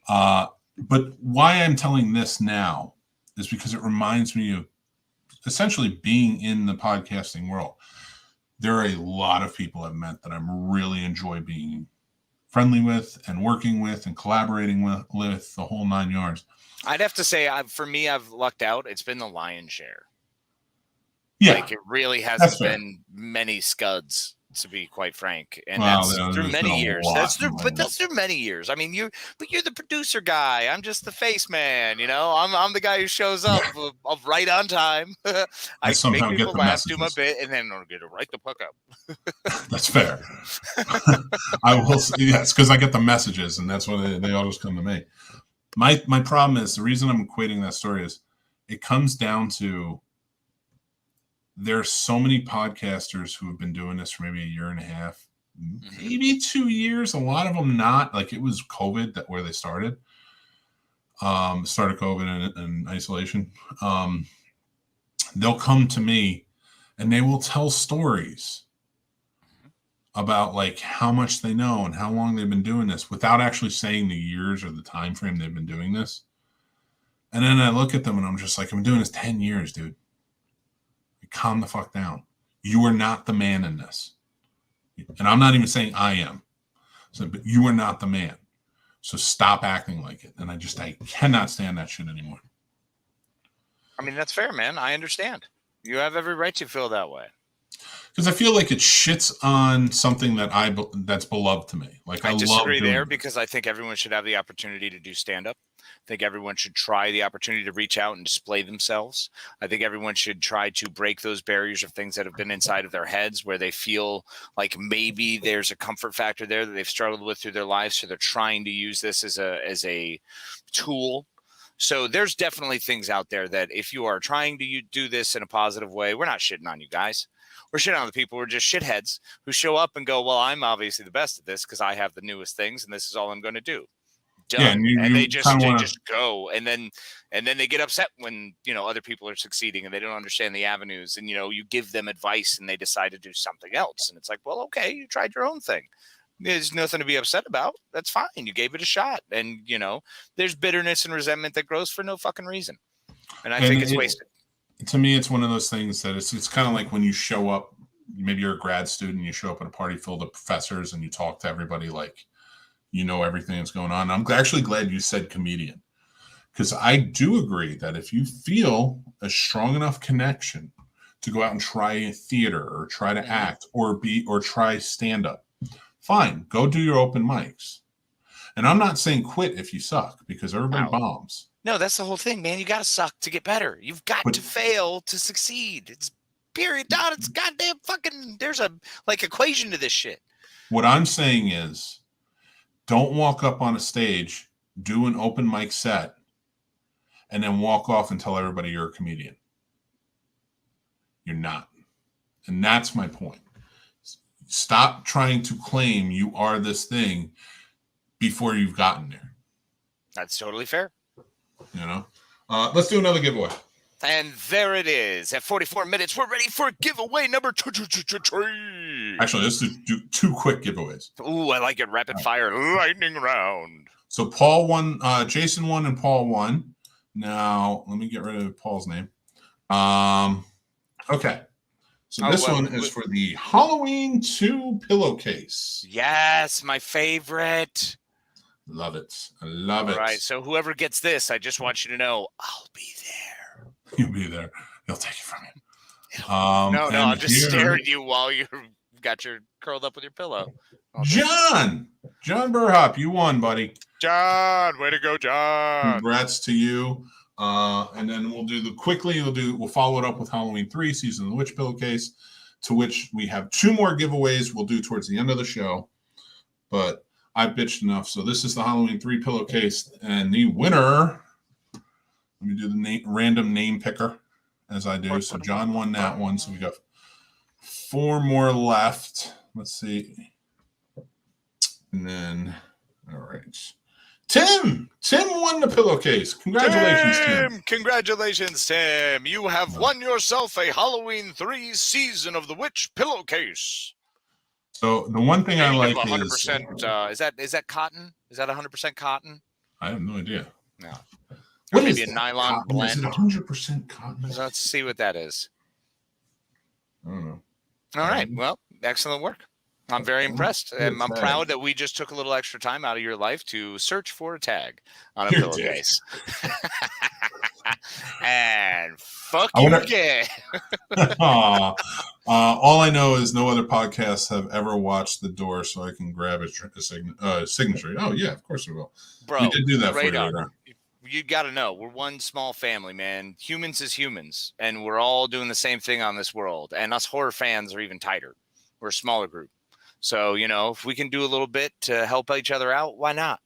But why I'm telling this now is because it reminds me of essentially being in the podcasting world. There are a lot of people I've met that I'm really enjoy being friendly with and working with and collaborating with the whole 9 yards. I'd have to say, for me, I've lucked out. It's been the lion's share. Yeah. Like, it really hasn't been many scuds, to be quite frank. And that's through many years. That's through many years. I mean, you're the producer guy. I'm just the face man. I'm the guy who shows up of right on time. I somehow make people laugh, do my bit, and then I'll get it right the fuck up. That's fair. I will say yes, because I get the messages, and that's when they all just come to me. My problem is, the reason I'm equating that story is it comes down to, there's so many podcasters who have been doing this for maybe a year and a half, maybe 2 years. A lot of them not. Like, it was COVID where they started. Started COVID and isolation. They'll come to me and they will tell stories about like how much they know and how long they've been doing this without actually saying the years or the time frame they've been doing this. And then I look at them and I'm just like, I'm doing this 10 years, dude. Calm the fuck down. You are not the man in this. And I'm not even saying I am. But you are not the man. So stop acting like it. And I cannot stand that shit anymore. I mean, that's fair, man. I understand. You have every right to feel that way. Because I feel like it shits on something that's beloved to me. Like, I disagree there, because I think everyone should have the opportunity to do stand-up. I think everyone should try the opportunity to reach out and display themselves. I think everyone should try to break those barriers of things that have been inside of their heads, where they feel like maybe there's a comfort factor there that they've struggled with through their lives. So they're trying to use this as a tool. So there's definitely things out there that if you are trying to do this in a positive way, we're not shitting on you guys. We're shitting on the people who are just shitheads who show up and go, well, I'm obviously the best at this because I have the newest things and this is all I'm going to do. Done. Yeah, and they just go, and then they get upset when other people are succeeding and they don't understand the avenues, and you give them advice and they decide to do something else, and it's like, well, okay, you tried your own thing. There's nothing to be upset about. That's fine. You gave it a shot, and there's bitterness and resentment that grows for no fucking reason, and I think it's wasted. To me, it's one of those things that it's kind of like when you show up. Maybe you're a grad student, you show up at a party filled with professors, and you talk to everybody like everything that's going on. I'm actually glad you said comedian, because I do agree that if you feel a strong enough connection to go out and try theater or try to act or try stand-up, fine, go do your open mics. And I'm not saying quit if you suck, because everybody bombs. No, that's the whole thing, man. You got to suck to get better. You've got to fail to succeed. It's period, dot. It's goddamn fucking, there's a equation to this shit. What I'm saying is, don't walk up on a stage, do an open mic set, and then walk off and tell everybody you're a comedian. You're not. And that's my point. Stop trying to claim you are this thing before you've gotten there. That's totally fair. Let's do another giveaway. And there it is. At 44 minutes, we're ready for giveaway number 3. Actually, let's do 2 quick giveaways. Ooh, I like it. Rapid fire lightning round. So Paul won, Jason won, and Paul won. Now, let me get rid of Paul's name. Okay. So this one is for the Halloween 2 pillowcase. Yes, my favorite. Love it. I love it. All right. So whoever gets this, I just want you to know, I'll be there. You'll be there. They'll take it from you. No, and I'm just here- staring at you while you got your curled up with your pillow. John Burhop, you won, buddy. John, way to go, John. Congrats to you. And then we'll follow it up with Halloween 3, Season of the Witch pillowcase, to which we have 2 more giveaways we'll do towards the end of the show. But I bitched enough. So this is the Halloween 3 pillowcase, and the winner, let me do the random name picker as I do. So John won that one. So we got 4 more left. Let's see. And then, all right. Tim won the pillowcase. Congratulations, Tim. Congratulations, Tim. You have won yourself a Halloween 3 Season of the Witch pillowcase. So the one thing I like 100%. Is that cotton? Is that 100% cotton? I have no idea. No. What Maybe is a that nylon cotton? blend. Is it 100% cotton? Let's see what that is. I don't know. All right. Well, excellent work. I'm very impressed. And I'm proud that we just took a little extra time out of your life to search for a tag on a pillowcase. And fuck you again. All I know is no other podcasts have ever watched The Door, so I can grab a signature. Oh, yeah, of course we will. Bro, we did do that radar. for you. You got to know, we're one small family, man. Humans is humans, and we're all doing the same thing on this world. And us horror fans are even tighter. We're a smaller group. So, if we can do a little bit to help each other out, why not?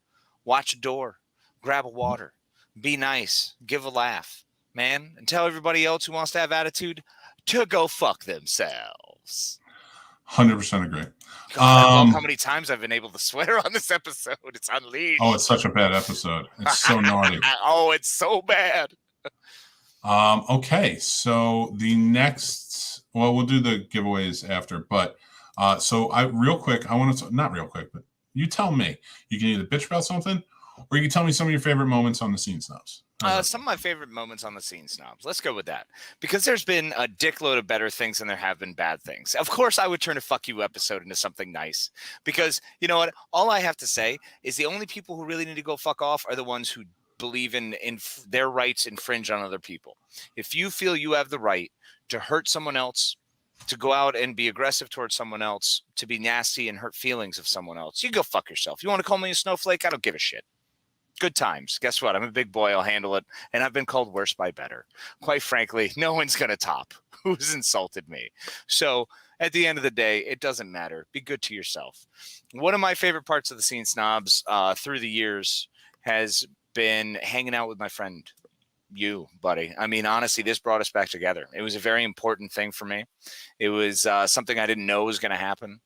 Watch a door, grab a water, be nice, give a laugh, man, and tell everybody else who wants to have attitude to go fuck themselves. 100% agree. God, I love how many times I've been able to swear on this episode. It's unleashed. Oh, it's such a bad episode. It's so naughty. Oh, it's so bad. Okay, so the next, we'll do the giveaways after, but so real quick, I want to, not real quick, but you tell me. You can either bitch about something, or you can tell me some of your favorite moments on the Scene Snobs. Some of my favorite moments on the Scene Snobs. Let's go with that. Because there's been a dickload of better things than there have been bad things. Of course, I would turn a fuck you episode into something nice. Because, you know what? All I have to say is the only people who really need to go fuck off are the ones who believe in their rights infringe on other people. If you feel you have the right to hurt someone else, to go out and be aggressive towards someone else, to be nasty and hurt feelings of someone else, you go fuck yourself. You want to call me a snowflake? I don't give a shit. Good times. Guess what? I'm a big boy. I'll handle it. And I've been called worse by better. Quite frankly, no one's going to top who's insulted me. So at the end of the day, it doesn't matter. Be good to yourself. One of my favorite parts of the Scene Snobs through the years has been hanging out with my friend, you, buddy. I mean, honestly, this brought us back together. It was a very important thing for me. It was something I didn't know was going to happen.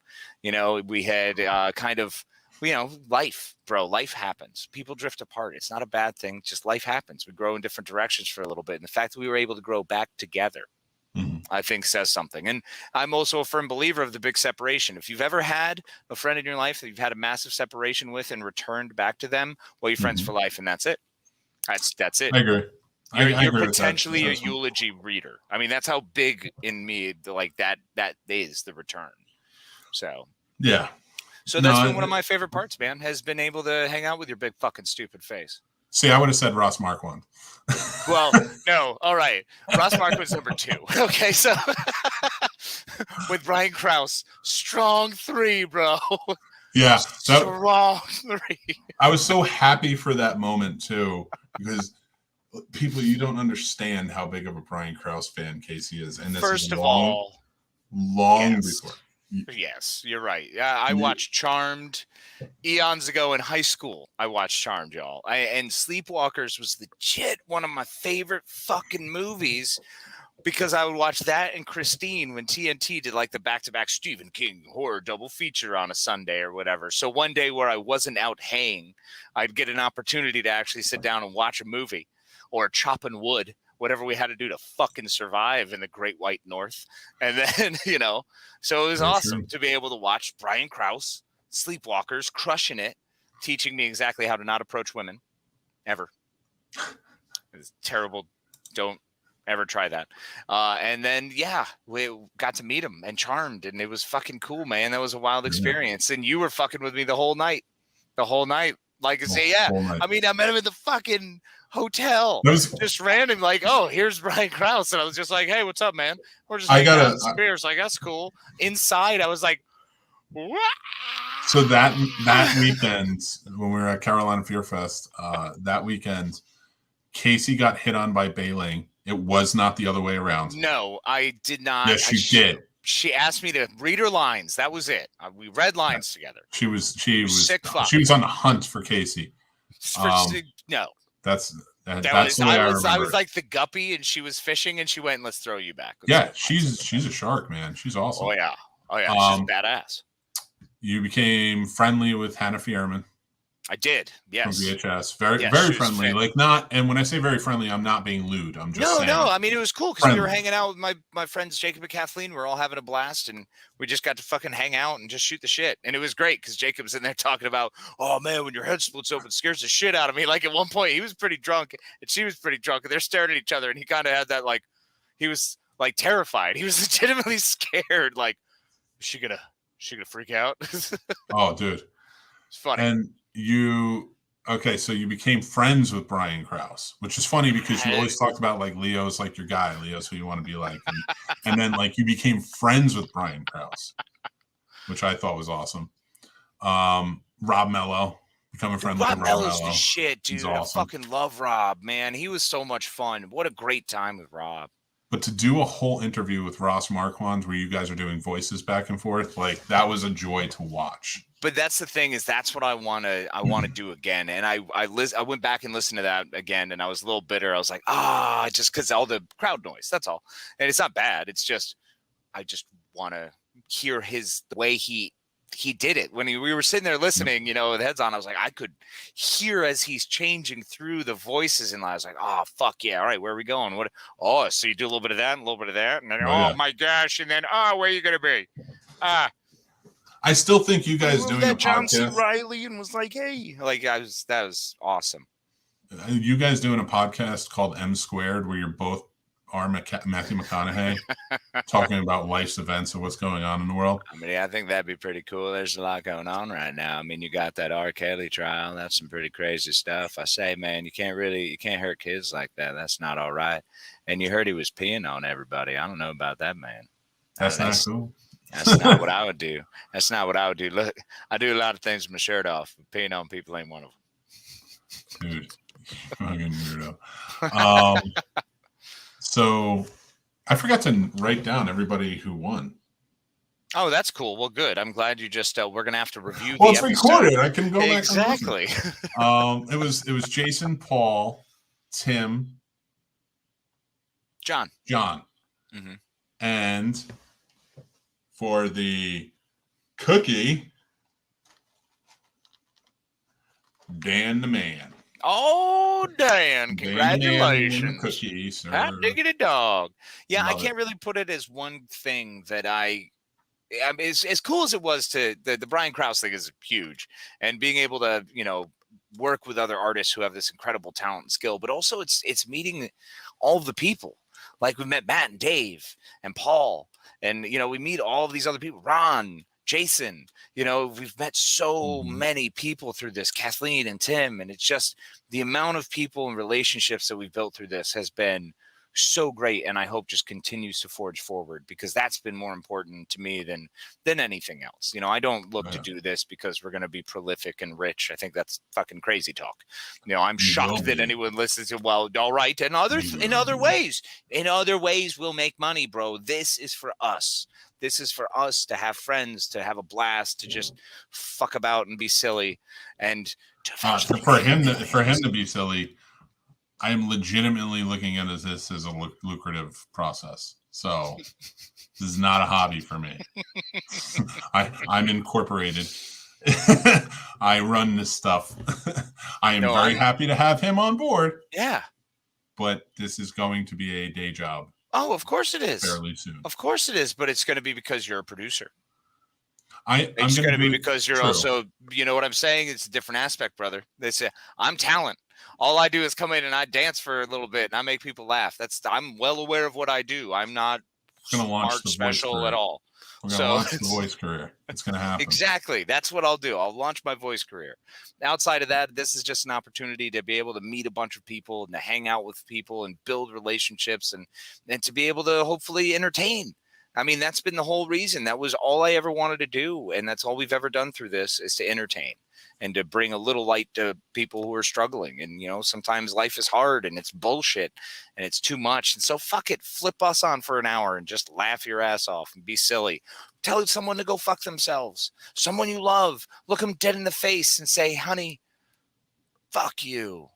We had life, bro. Life happens. People drift apart. It's not a bad thing. Just life happens. We grow in different directions for a little bit. And the fact that we were able to grow back together, I think says something. And I'm also a firm believer of the big separation. If you've ever had a friend in your life that you've had a massive separation with and returned back to them, well, you're friends for life, and that's it. That's it. I agree. You're potentially a eulogy reader. I mean, that's how big in me that is the return. So yeah. So that's been one of my favorite parts, man, has been able to hang out with your big fucking stupid face. See, I would have said Ross Marquand. Well, no. All right. Ross Marquand's number 2. Okay, so with Brian Krause, strong 3, bro. Yeah. Strong 3. I was so happy for that moment, too, because people, you don't understand how big of a Brian Krause fan Casey is. And this First is of all, before. Yes, you're right. Yeah, I watched Charmed eons ago in high school. I watched Charmed, y'all. And Sleepwalkers was legit one of my favorite fucking movies because I would watch that and Christine when TNT did like the back-to-back Stephen King horror double feature on a Sunday or whatever. So one day where I wasn't out haying, I'd get an opportunity to actually sit down and watch a movie or chopping wood, whatever we had to do to fucking survive in the Great White North. And then, so it was awesome to be able to watch Brian Krause, Sleepwalkers, crushing it, teaching me exactly how to not approach women ever. It's terrible. Don't ever try that. And then, we got to meet him and Charmed, and it was fucking cool, man. That was a wild experience. And you were fucking with me the whole night. Like I say, I mean, I met him in the fucking hotel. That was, Just random, like, oh, here's Brian Krause. And I was just like, hey, what's up, man? We're just I hanging out gotta- with some beers. Like, that's cool. Inside, I was like, what? so that weekend when we were at Carolina Fear Fest, that weekend, Casey got hit on by Bailing. It was not the other way around. No, I did not. Yes, you did. She asked me to read her lines. That was it. We read lines together. She was Sick fuck. she was on the hunt for Casey. No. That's the way I remember. I was like the guppy, and she was fishing, and she went, "Let's throw you back." Yeah, she's a shark, man. She's awesome. Oh yeah, she's badass. You became friendly with Hannah Fierman. I did, yes. From VHS, very friendly. Like not, and when I say very friendly, I'm not being lewd. I'm just saying. No. I mean, it was cool because we were hanging out with my friends Jacob and Kathleen. We're all having a blast, and we just got to fucking hang out and just shoot the shit. And it was great because Jacob's in there talking about, oh man, when your head splits open, it scares the shit out of me. Like at one point, he was pretty drunk, and she was pretty drunk, and they're staring at each other, and he kind of had that like, he was like terrified. He was legitimately scared. Like, is she gonna freak out? Oh, dude, it's funny. And okay, so you became friends with Brian Krause, which is funny because you always talked about like Leo's like your guy, Leo's who you want to be like, and then like you became friends with Brian Krause, which I thought was awesome. Rob Mello, becoming friendly with Rob Mello's Mello. The shit, dude. Awesome. I fucking love Rob, man. He was so much fun. What a great time with Rob. But to do a whole interview with Ross Marquand where you guys are doing voices back and forth, like that was a joy to watch. But that's the thing is that's what I want to do again. And I went back and listened to that again, and I was a little bitter. I was like, just because all the crowd noise. That's all. And it's not bad. It's just I just want to hear the way he did it when we were sitting there listening. You know, with heads on. I was like, I could hear as he's changing through the voices, and I was like, oh fuck yeah, all right, where are we going? What? Oh, so you do a little bit of that, and a little bit of that, and then my gosh, and then where are you gonna be? I still think you guys doing a John C. podcast. Riley and was like, hey, like that was awesome. You guys doing a podcast called M Squared where you're both are Matthew McConaughey talking about life's events and what's going on in the world. I mean, I think that'd be pretty cool. There's a lot going on right now. I mean, you got that R. Kelly trial. That's some pretty crazy stuff. I say, man, you can't hurt kids like that. That's not all right. And you heard he was peeing on everybody. I don't know about that, man. That's not cool. That's not what I would do. That's not what I would do. Look, I do a lot of things with my shirt off. But peeing on people ain't one of them. Dude, fucking weirdo. So I forgot to write down everybody who won. Oh, that's cool. Well, good. I'm glad you just. We're gonna have to review. Well, the it's episode. recorded. I can go back. Exactly. It was Jason, Paul, Tim, John, mm-hmm. And for the cookie, Dan the Man. Oh, Dan! Congratulations, cookie, sir. Hot diggity dog. Yeah, Love I can't really put it as one thing that I mean, as cool as it was to the Brian Krause thing is huge, and being able to work with other artists who have this incredible talent and skill, but also it's meeting all of the people. Like we met Matt and Dave and Paul, and we meet all of these other people, Ron, Jason. We've met so many people through this, Kathleen and Tim, and it's just the amount of people and relationships that we've built through this has been so great, and I hope just continues to forge forward, because that's been more important to me than anything else. I don't look to do this because we're going to be prolific and rich. I think that's fucking crazy talk. I'm shocked that anyone listens to, well, all right, and in other ways we'll make money, bro. This is for us. This is for us to have friends, to have a blast, to just fuck about and be silly, and for him to be silly. I am legitimately looking at this as a lucrative process. So this is not a hobby for me. I'm incorporated. I run this stuff. I am very happy to have him on board. Yeah. But this is going to be a day job. Oh, of course it is. Fairly soon. Of course it is, but it's going to be because you're a producer. It's going to be because you're also, you know what I'm saying? It's a different aspect, brother. They say, I'm talent. All I do is come in and I dance for a little bit and I make people laugh. I'm well aware of what I do. I'm not smart, special at all. We're going to launch the voice career. It's going to happen. Exactly. That's what I'll do. I'll launch my voice career. Outside of that, this is just an opportunity to be able to meet a bunch of people and to hang out with people and build relationships and to be able to hopefully entertain. I mean, that's been the whole reason. That was all I ever wanted to do. And that's all we've ever done through this is to entertain and to bring a little light to people who are struggling. And, sometimes life is hard and it's bullshit and it's too much. And so fuck it, flip us on for an hour and just laugh your ass off and be silly. Tell someone to go fuck themselves. Someone you love, look them dead in the face and say, honey, fuck you.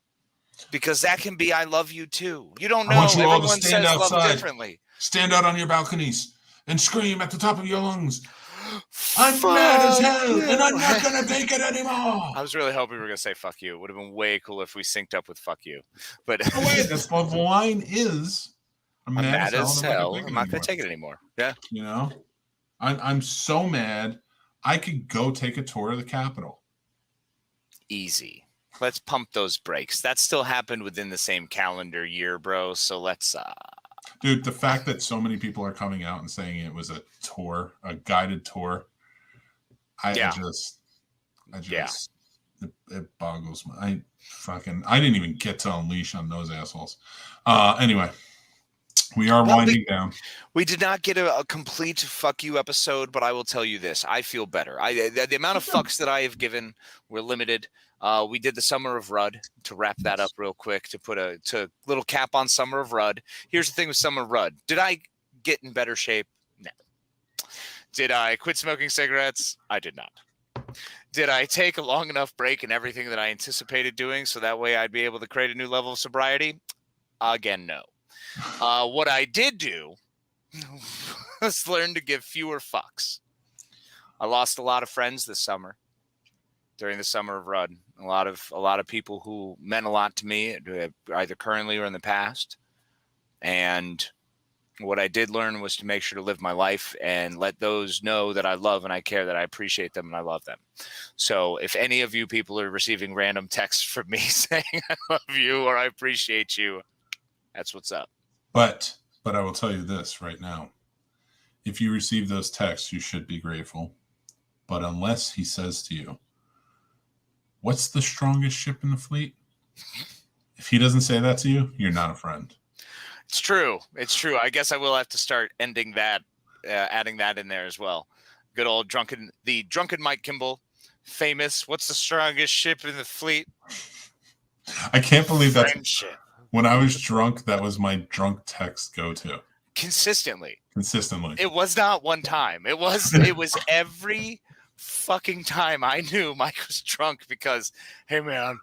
Because that can be, I love you too. You don't know. I want you all Everyone to stand says outside, love differently. Stand out on your balconies and scream at the top of your lungs. I'm mad as hell, and I'm not going to take it anymore. I was really hoping we were going to say fuck you. It would have been way cool if we synced up with fuck you. But no way, that's what the line is. I'm mad as hell. I'm not going to take it anymore. Yeah. I'm so mad. I could go take a tour of the Capitol. Easy. Let's pump those brakes. That still happened within the same calendar year, bro. So let's Dude, the fact that so many people are coming out and saying it was a tour, a guided tour, it boggles my. I didn't even get to unleash on those assholes. Anyway, we are winding down. We did not get a complete fuck you episode, but I will tell you this: I feel better. The amount of fucks that I have given were limited. We did the Summer of Rudd to wrap that up real quick, to put a little cap on Summer of Rudd. Here's the thing with Summer of Rudd. Did I get in better shape? No. Did I quit smoking cigarettes? I did not. Did I take a long enough break in everything that I anticipated doing so that way I'd be able to create a new level of sobriety? Again, no. What I did do was learn to give fewer fucks. I lost a lot of friends this summer. During the Summer of Rudd, a lot of people who meant a lot to me, either currently or in the past. And what I did learn was to make sure to live my life and let those know that I love and I care, that I appreciate them and I love them. So if any of you people are receiving random texts from me saying I love you or I appreciate you, that's what's up. But I will tell you this right now. If you receive those texts, you should be grateful. But unless he says to you, what's the strongest ship in the fleet? If he doesn't say that to you, you're not a friend. It's true. It's true. I guess I will have to start ending that, adding that in there as well. Good old drunken Mike Kimball, famous. What's the strongest ship in the fleet? I can't believe that. Friendship. When I was drunk, that was my drunk text go-to. Consistently. It was not one time. It was every fucking time I knew Mike was drunk because, hey man,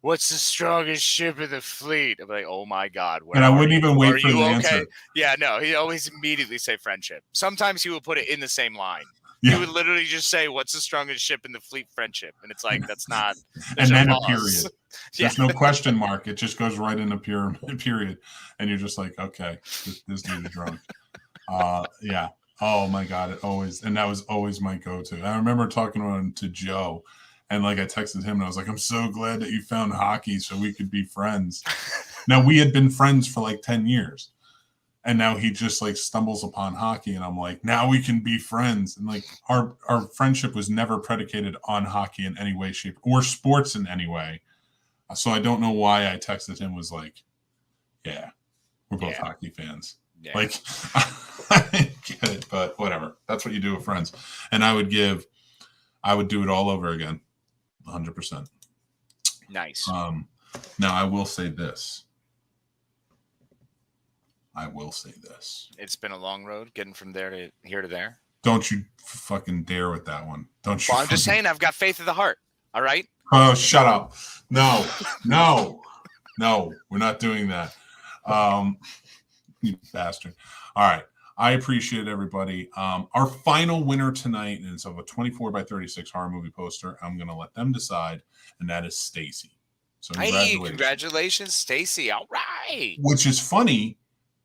what's the strongest ship in the fleet? I'm like, oh my God. And I wouldn't even wait for the answer. Yeah, no, he'd always immediately say friendship. Sometimes he would put it in the same line. Yeah. He would literally just say, what's the strongest ship in the fleet? Friendship. And it's like, that's not. And then a period. There's no question mark. It just goes right in a period. And you're just like, okay, this dude is drunk. Yeah. Oh my God. That was always my go-to. I remember talking to Joe and I texted him and I was like, I'm so glad that you found hockey so we could be friends. Now we had been friends for 10 years and now he just stumbles upon hockey and I'm like, now we can be friends. And our friendship was never predicated on hockey in any way, shape or sports in any way. So I don't know why I texted him was yeah, we're both hockey fans. Yeah. I get it, but whatever. That's what you do with friends. And I would do it all over again. 100%. Nice. Now I will say this. It's been a long road getting from there to here to there. Don't you fucking dare with that one. Don't you? Well, I'm just saying I've got faith in the heart. All right. Oh, shut up. No, we're not doing that. You bastard. All right. I appreciate everybody. Our final winner tonight is of a 24 by 36 horror movie poster. I'm going to let them decide, and that is Stacy. So congratulations, Stacy. All right. Which is funny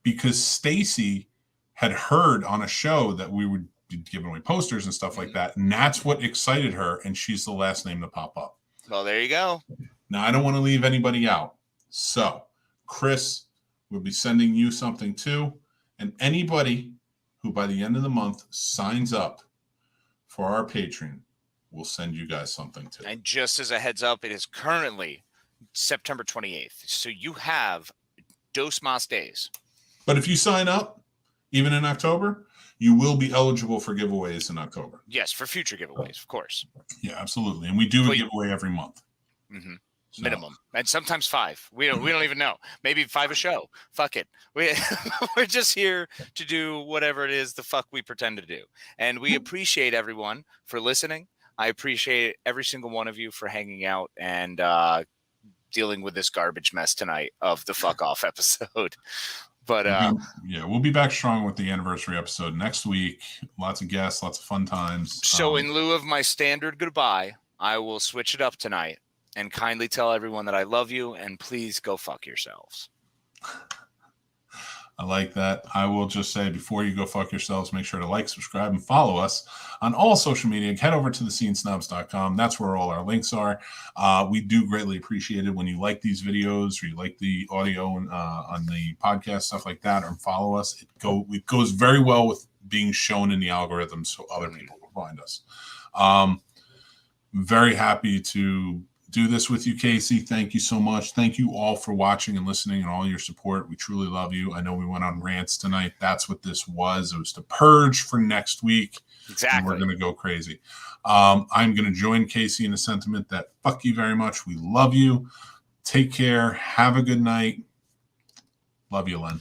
because Stacy had heard on a show that we would be giving away posters and stuff like that, and that's what excited her, and she's the last name to pop up. Well, there you go. Now, I don't want to leave anybody out. So, Chris will be sending you something too. And anybody who by the end of the month signs up for our Patreon, we'll send you guys something too. And just as a heads up, it is currently September 28th. So you have dos mas days. But if you sign up, even in October, you will be eligible for giveaways in October. Yes, for future giveaways, of course. Yeah, absolutely. And we do a giveaway every month. Mm-hmm. So. Minimum, and sometimes 5. We don't even know. Maybe 5 a show. Fuck it. We're just here to do whatever it is the fuck we pretend to do. And we appreciate everyone for listening. I appreciate every single one of you for hanging out and dealing with this garbage mess tonight of the fuck off episode. But yeah, we'll be back strong with the anniversary episode next week. Lots of guests, lots of fun times. So in lieu of my standard goodbye, I will switch it up tonight and kindly tell everyone that I love you and please go fuck yourselves. I like that. I will just say before you go fuck yourselves, make sure to like, subscribe, and follow us on all social media. Head over to thescenesnobs.com. That's where all our links are. We do greatly appreciate it when you like these videos or you like the audio on the podcast, stuff like that, or follow us. It goes very well with being shown in the algorithm so other people will find us. Very happy to do this with you, Casey. Thank you so much. Thank you all for watching and listening and all your support. We truly love you. I know we went on rants tonight. That's what this was. It was to purge for next week. Exactly. And we're going to go crazy. I'm going to join Casey in the sentiment that fuck you very much. We love you. Take care. Have a good night. Love you, Len.